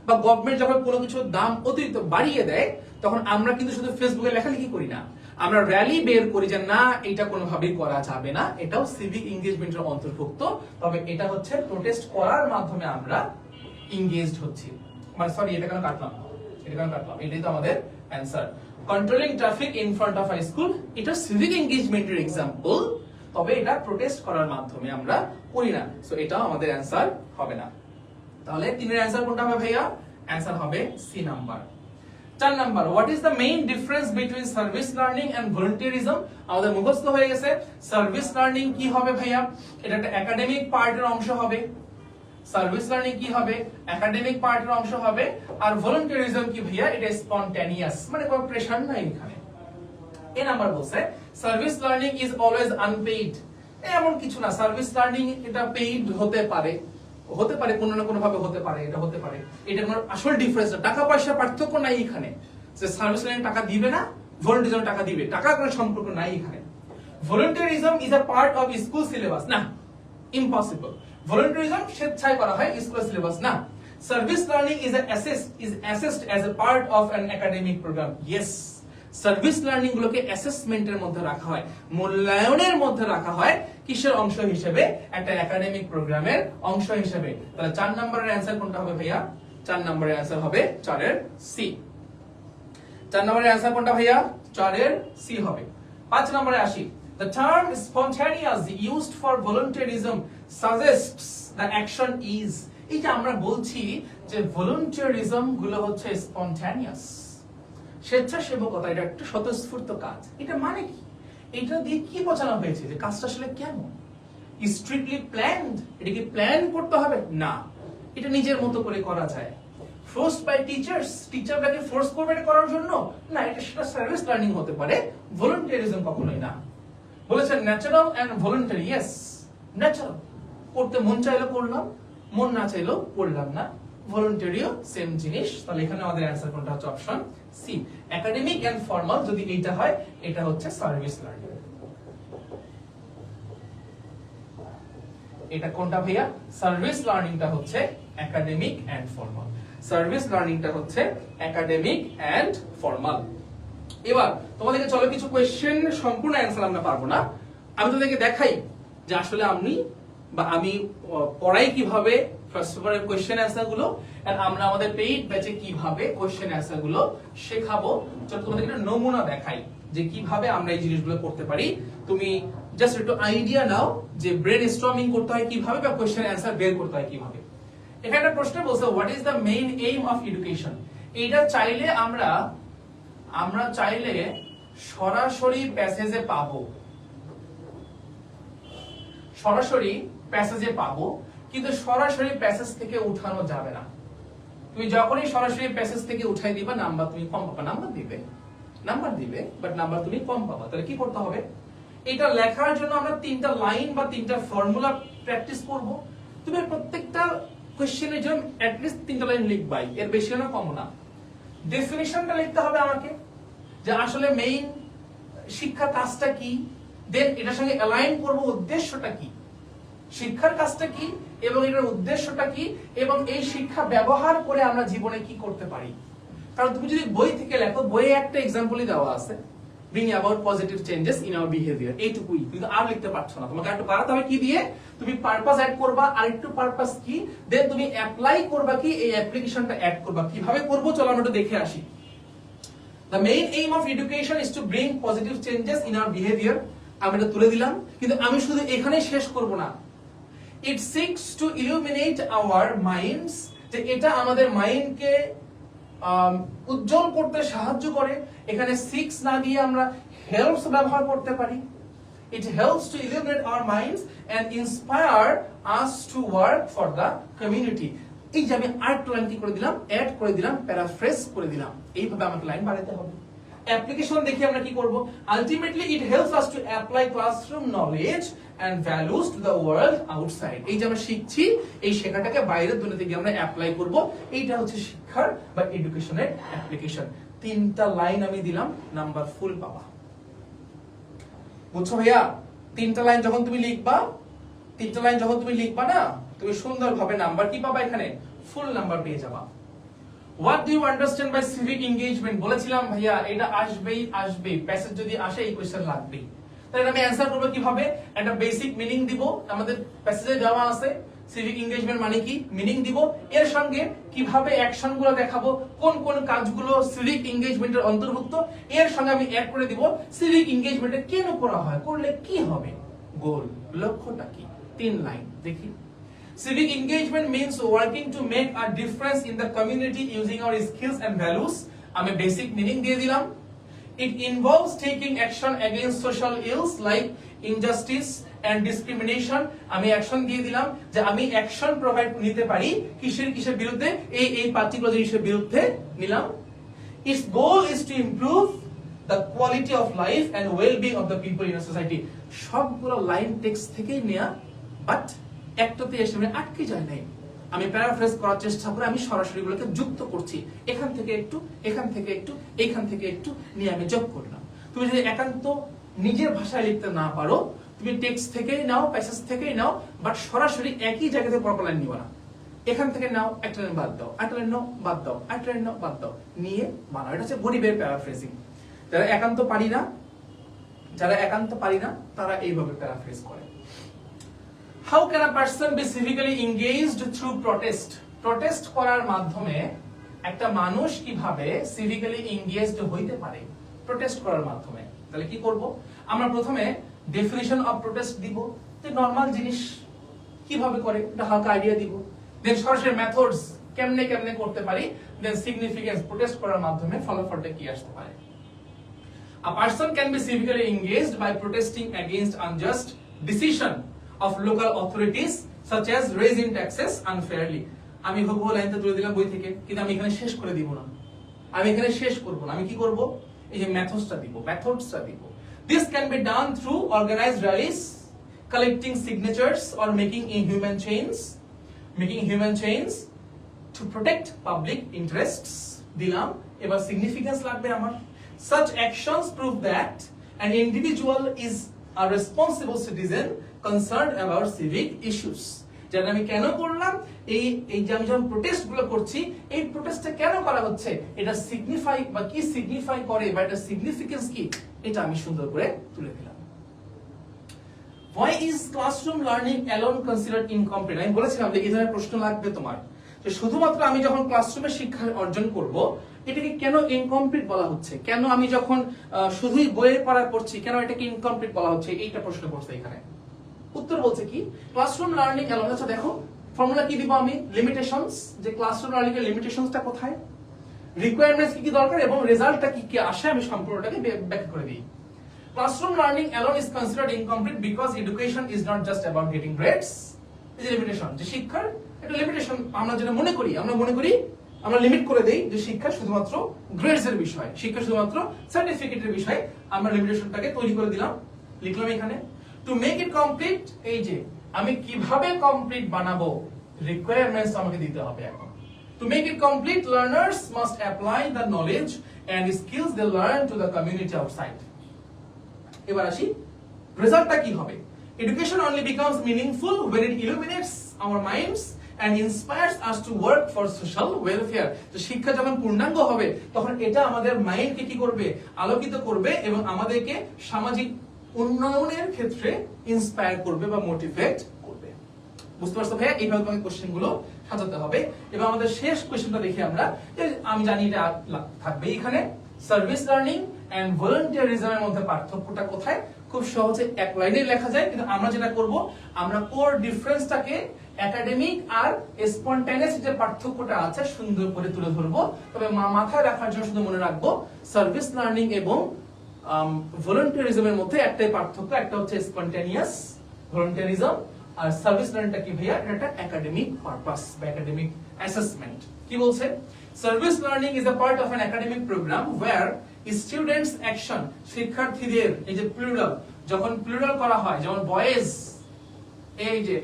বা গভর্নমেন্ট যখন কোনো কিছুর দাম অতিরিক্ত বাড়িয়ে দেয়, তখন আমরা কিন্তু শুধু ফেসবুকে লেখালেখি করি না, আমরা র্যালি বের করি যে না এটা কোনোভাবেই করা যাবে না। এটাও সিভিক এনগেজমেন্টের অন্তর্ভুক্ত, তবে এটা হচ্ছে প্রোটেস্ট করার মাধ্যমে আমরা এনগেজড হচ্ছি। মানে সরি, এটা কেন কাটলাম? এটাই তো আমাদের answer. Controlling traffic in front of high school, এটা সিভিক এনগেজমেন্টের এক্সাম্পল, তবে এটা প্রোটেস্ট করার মাধ্যমে আমরা করি না, সো এটাও আমাদের অ্যানসার হবে না। তাহলে 3 এর অ্যানসার কোনটা হবে ভাইয়া? অ্যানসার হবে C number. 4 number, what is the main difference between service learning and volunteerism? আমাদের মুখস্থ হয়ে গেছে। সার্ভিস লার্নিং কি হবে ভাইয়া? এটা একটা একাডেমিক পার্টের অংশ হবে। সার্ভিস লার্নিং কি হবে? একাডেমিক পার্টের অংশ হবে। আর ভলান্টিয়ারিজম কি ভাইয়া? এটা স্পন্টানিয়াস, মানে কোনো প্রেশার নাই এখানে। এই নাম্বার বলছে service learning is always unpaid, এমন কিছু না। সার্ভিস লার্নিং এটা পেইড হতে পারে কোনো না কোনো ভাবে হতে পারে, এটা হতে পারে। এটা কোনো আসল ডিফারেন্স না, টাকা পয়সা পার্থক্য নাই এখানে। যে সার্ভিস লার্নিং টাকা দিবে না, ভলান্টিয়ারিজম টাকা দিবে, টাকার কোনো সম্পর্ক নাই এখানে। Volunteerism is a part of school syllabus, না, ইম্পসিবল। ভলান্টিয়ারিজম স্বেচ্ছায় করা হয়, স্কুল সিলেবাস না। Service learning is assessed as a part of an academic program, yes. Service learning গুলোকে অ্যাসেসমেন্টের মধ্যে রাখা হয়, মূল্যায়নের মধ্যে রাখা হয়, কিসের অংশ হিসেবে? একটা একাডেমিক প্রোগ্রামের অংশ হিসেবে। তাহলে 4 নম্বরের অ্যানসার কোনটা হবে ভাইয়া? 4 নম্বরের অ্যানসার হবে 4 এর সি। 4 নম্বরের অ্যানসার কোনটা ভাইয়া? 4 এর সি হবে। 5 নম্বরে আসি। The term spontaneous used for volunteerism suggests the action is, এটা আমরা বলছি যে volunteerism গুলো হচ্ছে spontaneous, স্বেচ্ছাসেবকতা, এটা একটা স্বতঃস্ফূর্ত কাজ। এটা মানে কি? এটা দিয়ে কি বোঝানো হয়েছে যে কাজটা আসলে কেমন? স্ট্রিক্টলি প্ল্যান্ড, এটা কি প্ল্যান করতে হবে? না, এটা নিজের মতো করে করা যায়। ফোর্সড বাই টিচার্স, টিচারটাকে ফোর্স করবে এটা করার জন্য না, এটা সেটা সার্ভিস লার্নিং হতে পারে, ভলান্টিয়ারিজম কখনোই না। বলেছেন natural and voluntary, yes natural, করতে মন চাইলো করলাম, মন না চাইলো করলাম না, ভলান্টারিও সেম জিনিস। তাহলে এখানে আমাদের অ্যানসার কোনটা হচ্ছে option C, academic and formal যদি এইটা হয় এটা হচ্ছে সার্ভিস লার্নিং। এটা কোনটা ভাইয়া, সার্ভিস লার্নিংটা হচ্ছে একাডেমিক এন্ড ফর্মাল, সার্ভিস লার্নিংটা হচ্ছে একাডেমিক এন্ড ফর্মাল। এবার তোমাদেরকে চলো কিছু কোশ্চেন, সম্পূর্ণ অ্যানসার আমরা পারবো না, আমি তোমাদেরকে দেখাই যে আসলে আমি পড়াই কিভাবে first of all question answer গুলো, আর আমরা আমাদের পেইড ব্যাচে কিভাবে কোশ্চেন অ্যানসার গুলো শেখাবো। চলো তোমাদেরকে একটা নমুনা দেখাই যে কিভাবে আমরা এই জিনিসগুলো করতে পারি। তুমি জাস্ট একটু আইডিয়া নাও যে ব্রেন স্টর্মিং করতে হয় কিভাবে বা কোশ্চেন অ্যানসার বের করতে হয় কিভাবে। এখানে একটা প্রশ্ন বলছে what is the main aim of education. এইটা চাইলে আমরা চাইলে সরাসরি প্যাসেজে পাবো, সরাসরি প্যাসেজে পাবো, কিন্তু সরাসরি প্যাসেজ থেকে উঠানো যাবে না। তুমি যখনই সরাসরি প্যাসেজ থেকে উঠাই দিবা নাম্বার তুমি কম পাবা, নাম্বার দিবে বাট নাম্বার তুমি কম পাবা। তাহলে কি করতে হবে, এটা লেখার জন্য আমরা 3টা লাইন বা 3টা ফর্মুলা প্র্যাকটিস করব। তুমি প্রত্যেকটা কোশ্চেনের জন্য অ্যাট লিস্ট 3টা লাইন লিখবাই, এর বেশি না কম না। ডেফিনিশনটা লিখতে হবে আমাকে যে আসলে মেইন শিক্ষার কাজটা কি, দেন এটার সঙ্গে অ্যালাইন করব উদ্দেশ্যটা কি, শিক্ষার কাজটা কি এবং এটার উদ্দেশ্যটা কি, এবং এই শিক্ষা ব্যবহার করে আমরা জীবনে কি করতে পারি। কারণ তুমি যদি বই থেকে লেখো, বইয়ে একটা এক্সাম্পলই দেওয়া আছে, bring about positive changes in our behaviour, এইটুকুই, কিন্তু আর লিখতে পারছো না। তোমাকে একটু বাড়াতে হবে কি দিয়ে, তুমি পারপাস অ্যাড করবা, আর একটু পারপাস কি, দেন তুমি অ্যাপ্লাই করবা কি, এই অ্যাপ্লিকেশনটা অ্যাড করবা। কিভাবে করবো চলো আমরা একটু দেখে আসি। The main aim of education is to bring positive changes in our behavior. আমি এটা তুলে দিলাম, কিন্তু আমি শুধু এখানে শেষ করব না। It seeks to illuminate our minds, যে এটা আমাদের মাইন্ডকে উজ্জ্বল করতে সাহায্য করে। এখানে সিক্স না দিয়ে আমরা হেল্পস ব্যবহার করতে পারি। It helps to illuminate our minds and inspire us to work for the community. এই যে আমি আর্ট লাইন কি করে দিলাম, অ্যাড করে দিলাম, প্যারাফ্রেজ করে দিলাম, এইভাবে আমাকে লাইন বাড়াতে হবে। অ্যাপ্লিকেশন দেখি আমরা কি করব, ultimately it helps us to apply classroom knowledge and values to the world outside. এই যে আমরা শিখছি, এই শেখাটাকে বাইরের দুনিয়াতে গিয়ে আমরা অ্যাপ্লাই করব, এইটা হচ্ছে শিক্ষার বা এডুকেশনের অ্যাপ্লিকেশন। 3টা লাইন আমি দিলাম, নাম্বার ফুল পাবা। বুঝছো ভাইয়া? 3টা লাইন যখন তুমি লিখবা না, তুমি সুন্দরভাবে নাম্বার কি পাবা, এখানে ফুল নাম্বার পেয়ে যাবা। What do you understand by civic engagement? বলেছিলাম ভাইয়া এটা আসবেই, প্যাসেজ যদি আসে এই কোশ্চেন লাগবেই। তাহলে আমি অ্যানসার করব কিভাবে, একটা বেসিক মিনিং দিব, আমাদের প্যাসেজে দেওয়া আছে সিভিক এনগেজমেন্ট মানে কি, মিনিং দিব, এর সঙ্গে কিভাবে অ্যাকশনগুলো দেখাবো, কোন কোন কাজগুলো সিভিক এনগেজমেন্টের অন্তর্ভুক্ত, এর সঙ্গে আমি অ্যাড করে দিব সিভিক এনগেজমেন্টে কেন করা হয়, করলে কি হবে, গোল, লক্ষ্যটা কি। 3 লাইন দেখি। Civic engagement means working to make a difference in the community using our skills and values. আমি বেসিক মিনিং দিয়ে দিলাম। It involves taking action against social ills like injustice and discrimination. আমি অ্যাকশন দিয়ে দিলাম যে আমি action provide নিতে পারি কিসের বিরুদ্ধে, এই পার্টিকুলার জিনিসের বিরুদ্ধে নিলাম। Its goal is to improve the quality of life and well-being of the people in a society. সবগুলো লাইন টেক্সট থেকেই নেয়া, বাট একটাতে এসে আটকে যায় নাই। আমি প্যারাফ্রেজ করার চেষ্টা করে আমি সরাসরি গুলোকে যুক্ত করছি, এখান থেকে একটু, এখান থেকে একটু, এইখান থেকে একটু নিয়ে আমি যোগ করলাম। তুমি যদি একান্ত নিজের ভাষায় লিখতে না পারো, তুমি টেক্সট থেকেই নাও, প্যাসেজ থেকেই নাও, বাট সরাসরি একই জায়গাতে পরপর লাইন নিও না। এখান থেকে নাও, একটা লাইন বাদ দাও, একটা লাইন নাও, বাদ দাও, একটা লাইন নাও, বাদ দাও, নিয়ে বানাও। এটা হচ্ছে গরিবের প্যারাফ্রেজিং। যারা একান্ত পারি না তারা এইভাবে প্যারাফ্রেজ করে। How can a person be civically engaged through protest? Protest করার মাধ্যমে একটা মানুষ কিভাবে civically engaged হইতে পারে, প্রটেস্ট করার মাধ্যমে। তাহলে কি করব, আমরা প্রথমে ডেফিনিশন অফ প্রটেস্ট দিব, যে নরমাল জিনিস কিভাবে করে এটা হালকা আইডিয়া দিব, দেন সরাসরি মেথডস কেমনে করতে পারি, দেন সিগনিফিকেন্স প্রটেস্ট করার মাধ্যমে ফলাফলটা কি আসতে পারে। A person can be civically engaged by protesting against unjust decision of local authorities such as raising taxes unfairly. আমি হুবহু লাইনটা তুলে দিলাম বই থেকে, কিন্তু আমি এখানে শেষ করে দিব না, আমি এখানে শেষ করব না, আমি কি করব, এই যে মেথডসটা দিব, This can be done through organized rallies, collecting signatures or making human chains to protect public interests. দিলাম, এবার significance লাগবে আমার। Such actions prove that an individual is a responsible citizen concerned about civic issues. যেটা আমি কেন করলাম, এই যে আমি যখন প্রোটেস্ট গুলো করছি, এই প্রোটেস্টটা কেন করা হচ্ছে, এটা সিগনিফাই বা কি সিগনিফাই করে বা এটা সিগনিফিকেন্স কি, এটা আমি সুন্দর করে তুলে দিলাম। Why is classroom learning alone considered incomplete? আমি বলেছিলাম যে এই ধরনের প্রশ্ন লাগবে তোমার, যে শুধুমাত্র আমি যখন ক্লাসরুমে শিক্ষা অর্জন করব, এটাকে কেন ইনকমপ্লিট বলা হচ্ছে, কেন আমি যখন শুধুই বইয়ের পড়া পড়ছি, কেন এটাকে ইনকমপ্লিট বলা হচ্ছে, এইটা প্রশ্ন করছে এখানে। উত্তর বলছে কি, ক্লাসরুম লার্নিং অ্যালোন, আচ্ছা দেখো ফর্মুলা কি দিব আমি, লিমিটেশনস, যে ক্লাসরুম লার্নিং এর লিমিটেশনসটা কোথায়, রিকোয়ারমেন্টস কি কি দরকার এবং রেজাল্টটা কি কি আসে, আমি সম্পূর্ণটাকে ব্যাখ্যা করে দিই। Classroom learning alone is considered incomplete because education is not just about getting grades. Is a limitation. যে শিক্ষার একটা লিমিটেশন আমরা যেটা মনে করি, আমরা লিমিট করে দেই যে শিক্ষা শুধুমাত্র গ্রেডস এর বিষয়, শিক্ষা শুধুমাত্র সার্টিফিকেটের বিষয়, আমরা লিমিটেশনটাকে তৈরি করে দিলাম, লিখলাম এখানে। টু মেক ইট কমপ্লিট, এই যে আমি কিভাবে কমপ্লিট বানাবো, রিকোয়ারমেন্টস আমাকে দিতে হবে এখন। To make it complete, learners must apply the knowledge and skills they learn to the community outside. এবার আসি, রেজাল্টটা কি হবে। Education only becomes meaningful when it illuminates our minds and inspires us to work for social welfare. তো শিক্ষা যখন পূর্ণাঙ্গ হবে, তখন এটা আমাদের মাইন্ডকে কি করবে, আলোকিত করবে এবং আমাদেরকে সামাজিক উন্নয়নের ক্ষেত্রে ইন্সপায়ার করবে বা মোটিভেট করবে। বুঝতে পারছো ভাইয়া, এইভাবে তোমাকে কোশ্চেন গুলো সাজাতে হবে। এবার আমাদের শেষ কোশ্চেনটা দেখি আমরা, আমি জানি এটা থাকবে এখানে, সার্ভিস লার্নিং এন্ড ভলান্টিয়ারিজমের মধ্যে পার্থক্যটা কোথায়, খুব সহজে এক লাইনে লেখা যায়, কিন্তু আমরা যেটা করব, আমরা কোর ডিফারেন্সটাকে একাডেমিক আর স্পন্টানিয়াস যে পার্থক্যটা আছে সুন্দর করে তুলে ধরবো। তবে মাথায় রাখার জন্য শুধু মনে রাখবো, সার্ভিস লার্নিং এবং ভলান্টিয়ারিজমের মধ্যে একটাই পার্থক্য, একটা হচ্ছে স্পন্টানিয়াস ভলান্টিয়ারিজম, আর সার্ভিস লার্নিংটা কি ভাইয়া, এটা একাডেমিক পারপাস বা একাডেমিক অ্যাসেসমেন্ট। কি বলছে, service learning is a part of an academic programme where students action, শিক্ষার্থীদের, এই যে প্লুরাল, যখন প্লুরাল করা হয়, যেমন বয়েজ, এই যে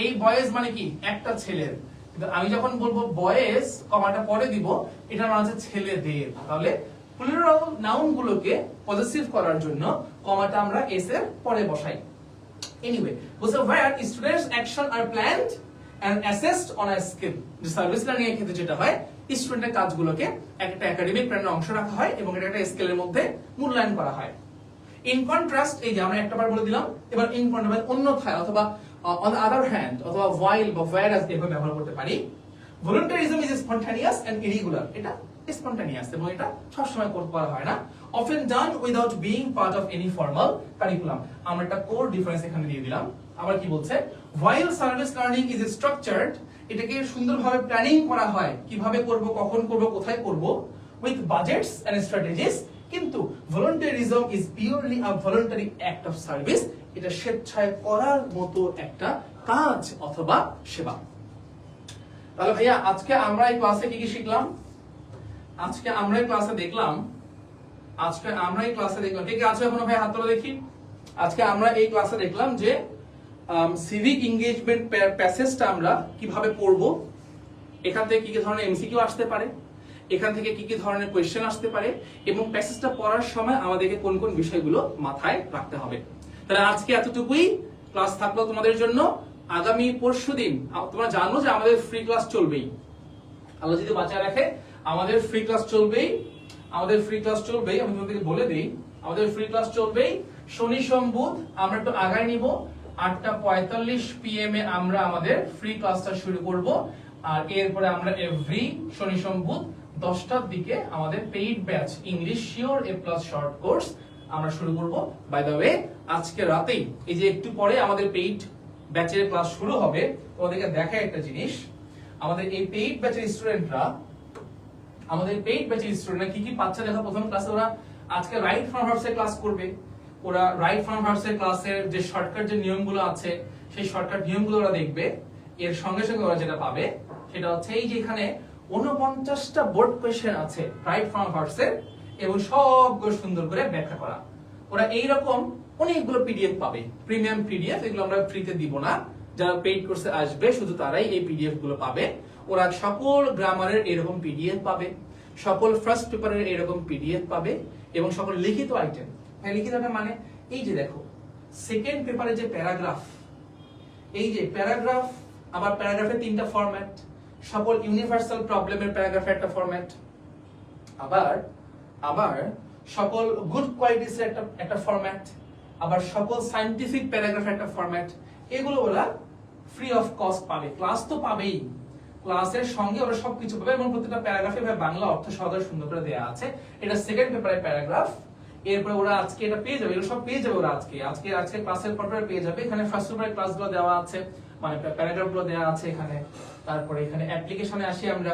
এই বয়েজ মানে কি একটা ছেলের, কিন্তু আমি যখন বলবো বয়েজ, কমাটা পরে দিব, এটা মানে হচ্ছে ছেলেদের, তাহলে প্লুরাল নাউন গুলোকে পজিটিভ করার জন্য কমাটা আমরা এস এর পরে বসাই। এনিওয়ে, বলছে where students action are planned and assessed on a scale, যে সার্ভিস লার্নিং এর ক্ষেত্রে যেটা হয়, স্টুডেন্টের কাজগুলোকে একটা একাডেমিক প্ল্যানের অংশ রাখা হয় এবং এটা একটা স্কেলের মধ্যে মূল্যায়ন করা হয়। ইন কন্ট্রাস্ট, এই যে আমরা একটাবার বলে দিলাম, এবার ইন কন্ট্রাস্ট অন্যথায় অথবা অন দ্য আদার হ্যান্ড অথবা while বা whereas এভাবে ব্যবহার করতে পারি। ভলান্টিয়ারিজম ইজ স্পন্টানিয়াস এন্ড ইরেগুলার, এটা স্পন্টানিয়াস এবং এটা সবসময় করা হয় না, often done without being part of any formal curriculum। আমরা একটা কোর ডিফারেন্স এখানে দিয়ে দিলাম। আবার কি বলছে, while service learning is structured, এটাকে সুন্দরভাবে প্ল্যানিং করা হয়, কিভাবে করব, কখন করব, কোথায় করব, with budgets and strategies, কিন্তু volunteerism is purely a voluntary act of service, এটা স্বেচ্ছায় করার মতো একটা কাজ অথবা সেবা। তাহলে ভাইয়া আজকে আমরা এই ক্লাসে কি কি শিখলাম, আজকে আমরা এই ক্লাসে দেখলাম, কে কে আছে এখনো ভাই হাত তোলা দেখি। আজকে আমরা এই ক্লাসে দেখলাম যে সিভিক এনগেজমেন্ট প্যাসেজটা আমরা কিভাবে পড়ব, এখান থেকে কি কি ধরনের এমসিকিউ আসতে পারে, এখান থেকে কি কি ধরনের কোয়েশ্চেন আসতে পারে, এবং প্যাসেজটা পড়ার সময় আমাদেরকে কোন কোন বিষয়গুলো মাথায় রাখতে হবে। তাহলে আজকে এতটুকুই ক্লাস থাকলো তোমাদের জন্য। আগামী পরশুদিন তোমরা জানো যে আমাদের ফ্রি ক্লাস চলবেই, আল্লাহ যদি বাঁচায় রাখে আমাদের ফ্রি ক্লাস চলবেই, আমি তোমাদেরকে বলে দেই, আমাদের ফ্রি ক্লাস চলবেই শনি সোম বুধ। আমরা একটু আগায় নিব, 8:45 PM এ আমরা আমাদের ফ্রি ক্লাসটা শুরু করব, আর এরপরে আমরা এভরি শনি সোম বুধ 10টার দিকে আমাদের paid batch English sure A+ short course আমরা শুরু করব। বাই দ্য ওয়ে, আজকে রাতেই এই যে একটু পরে আমাদের পেইড ব্যাচের ক্লাস শুরু হবে, তোমাদেরকে দেখায় একটা জিনিস, আমাদের এই পেইড ব্যাচের স্টুডেন্টরা কি কি পাচ্ছে দেখো। প্রথম ক্লাসে ওরা আজকে রাইট ফ্রম ভার্বস এর ক্লাস করবে, ওরা রাইট ফ্রম ভার্বস এর ক্লাসের যে শর্টকাট যে নিয়মগুলো আছে সেই শর্টকাট নিয়মগুলো ওরা দেখবে। এর সঙ্গে সঙ্গে ওরা যেটা পাবে সেটা হচ্ছে এই যে এখানে 49টা বোর্ড কোয়েশ্চেন আছে রাইট ফ্রম ভার্সের, এবং সবগুলো সুন্দর করে ব্যাখ্যা করা। ওরা এইরকম অনেকগুলো পিডিএফ পাবে, প্রিমিয়াম পিডিএফ, এগুলো আমরা ফ্রিতে দিব না, যারা পেইড কোর্সে আসবে শুধু তারাই এই পিডিএফ গুলো পাবে। ওরা সকল গ্রামারের এরকম পিডিএফ পাবে, সকল ফার্স্ট পেপারের এরকম পিডিএফ পাবে, এবং সকল লিখিত আইটেম। লিখিত আইটেম মানে এই যে দেখো সেকেন্ড পেপারে যে প্যারাগ্রাফ, এই যে প্যারাগ্রাফ, আবার প্যারাগ্রাফের 3টা ফরম্যাট, সকল ইউনিভার্সাল প্রবলেমের প্যারাগ্রাফের একটা ফরম্যাট, আবার সকল গুড কোয়ালিটিস এর একটা ফরম্যাট, আবার সকল সায়েন্টিফিক প্যারাগ্রাফের একটা ফরম্যাট। এগুলো ওরা ফ্রি অফ কস্ট পাবে। ক্লাস তো পাবেই, ক্লাসের সঙ্গে ওরা সবকিছু পাবে, এবং প্রত্যেকটা প্যারাগ্রাফে বাংলা অর্থ সহকারে সুন্দর করে দেওয়া আছে। এটা সেকেন্ড পেপারের প্যারাগ্রাফ। এরপরে ওরা আজকে এটা পেয়ে যাবে, এগুলো সব পেয়ে যাবে ওরা আজকে ক্লাসের পর পেয়ে যাবে। এখানে ফার্স্ট পেপারের ক্লাসগুলো দেওয়া আছে, মানে প্যারাগ্রাফগুলো দেওয়া আছে এখানে। তারপরে এখানে অ্যাপ্লিকেশনে আসি আমরা,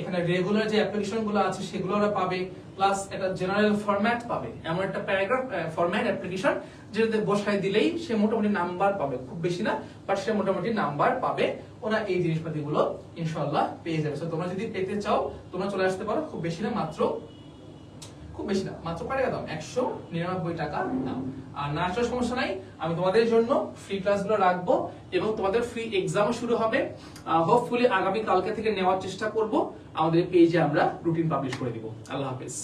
এখানে রেগুলার যে অ্যাপ্লিকেশন গুলো আছে সেগুলো ওরা পাবে, প্লাস একটা জেনারেল ফরম্যাট পাবে, এমন একটা প্যারাগ্রাফ ফরম্যাট অ্যাপ্লিকেশন যেটাতে বসায় দিলেই সে মোটামুটি নাম্বার পাবে, খুব বেশি না বাট সে মোটামুটি নাম্বার পাবে। ওরা এই জিনিসপাতি গুলো ইনশাআল্লাহ পেয়ে যাবে। তোমরা যদি পেতে চাও তোমরা চলে আসতে পারো, খুব বেশি না, মাত্র কয় টাকা দাম, 199 টাকা দাম। আর না আসার সমস্যা নাই, আমি তোমাদের জন্য ফ্রি ক্লাসগুলো রাখবো, এবং তোমাদের ফ্রি এক্সামও শুরু হবে। হোপফুলি আগামী কালকে থেকে নেওয়ার চেষ্টা করব। আমাদের পেজে আমরা রুটিন পাবলিশ করে দিব। আল্লাহ হাফেজ।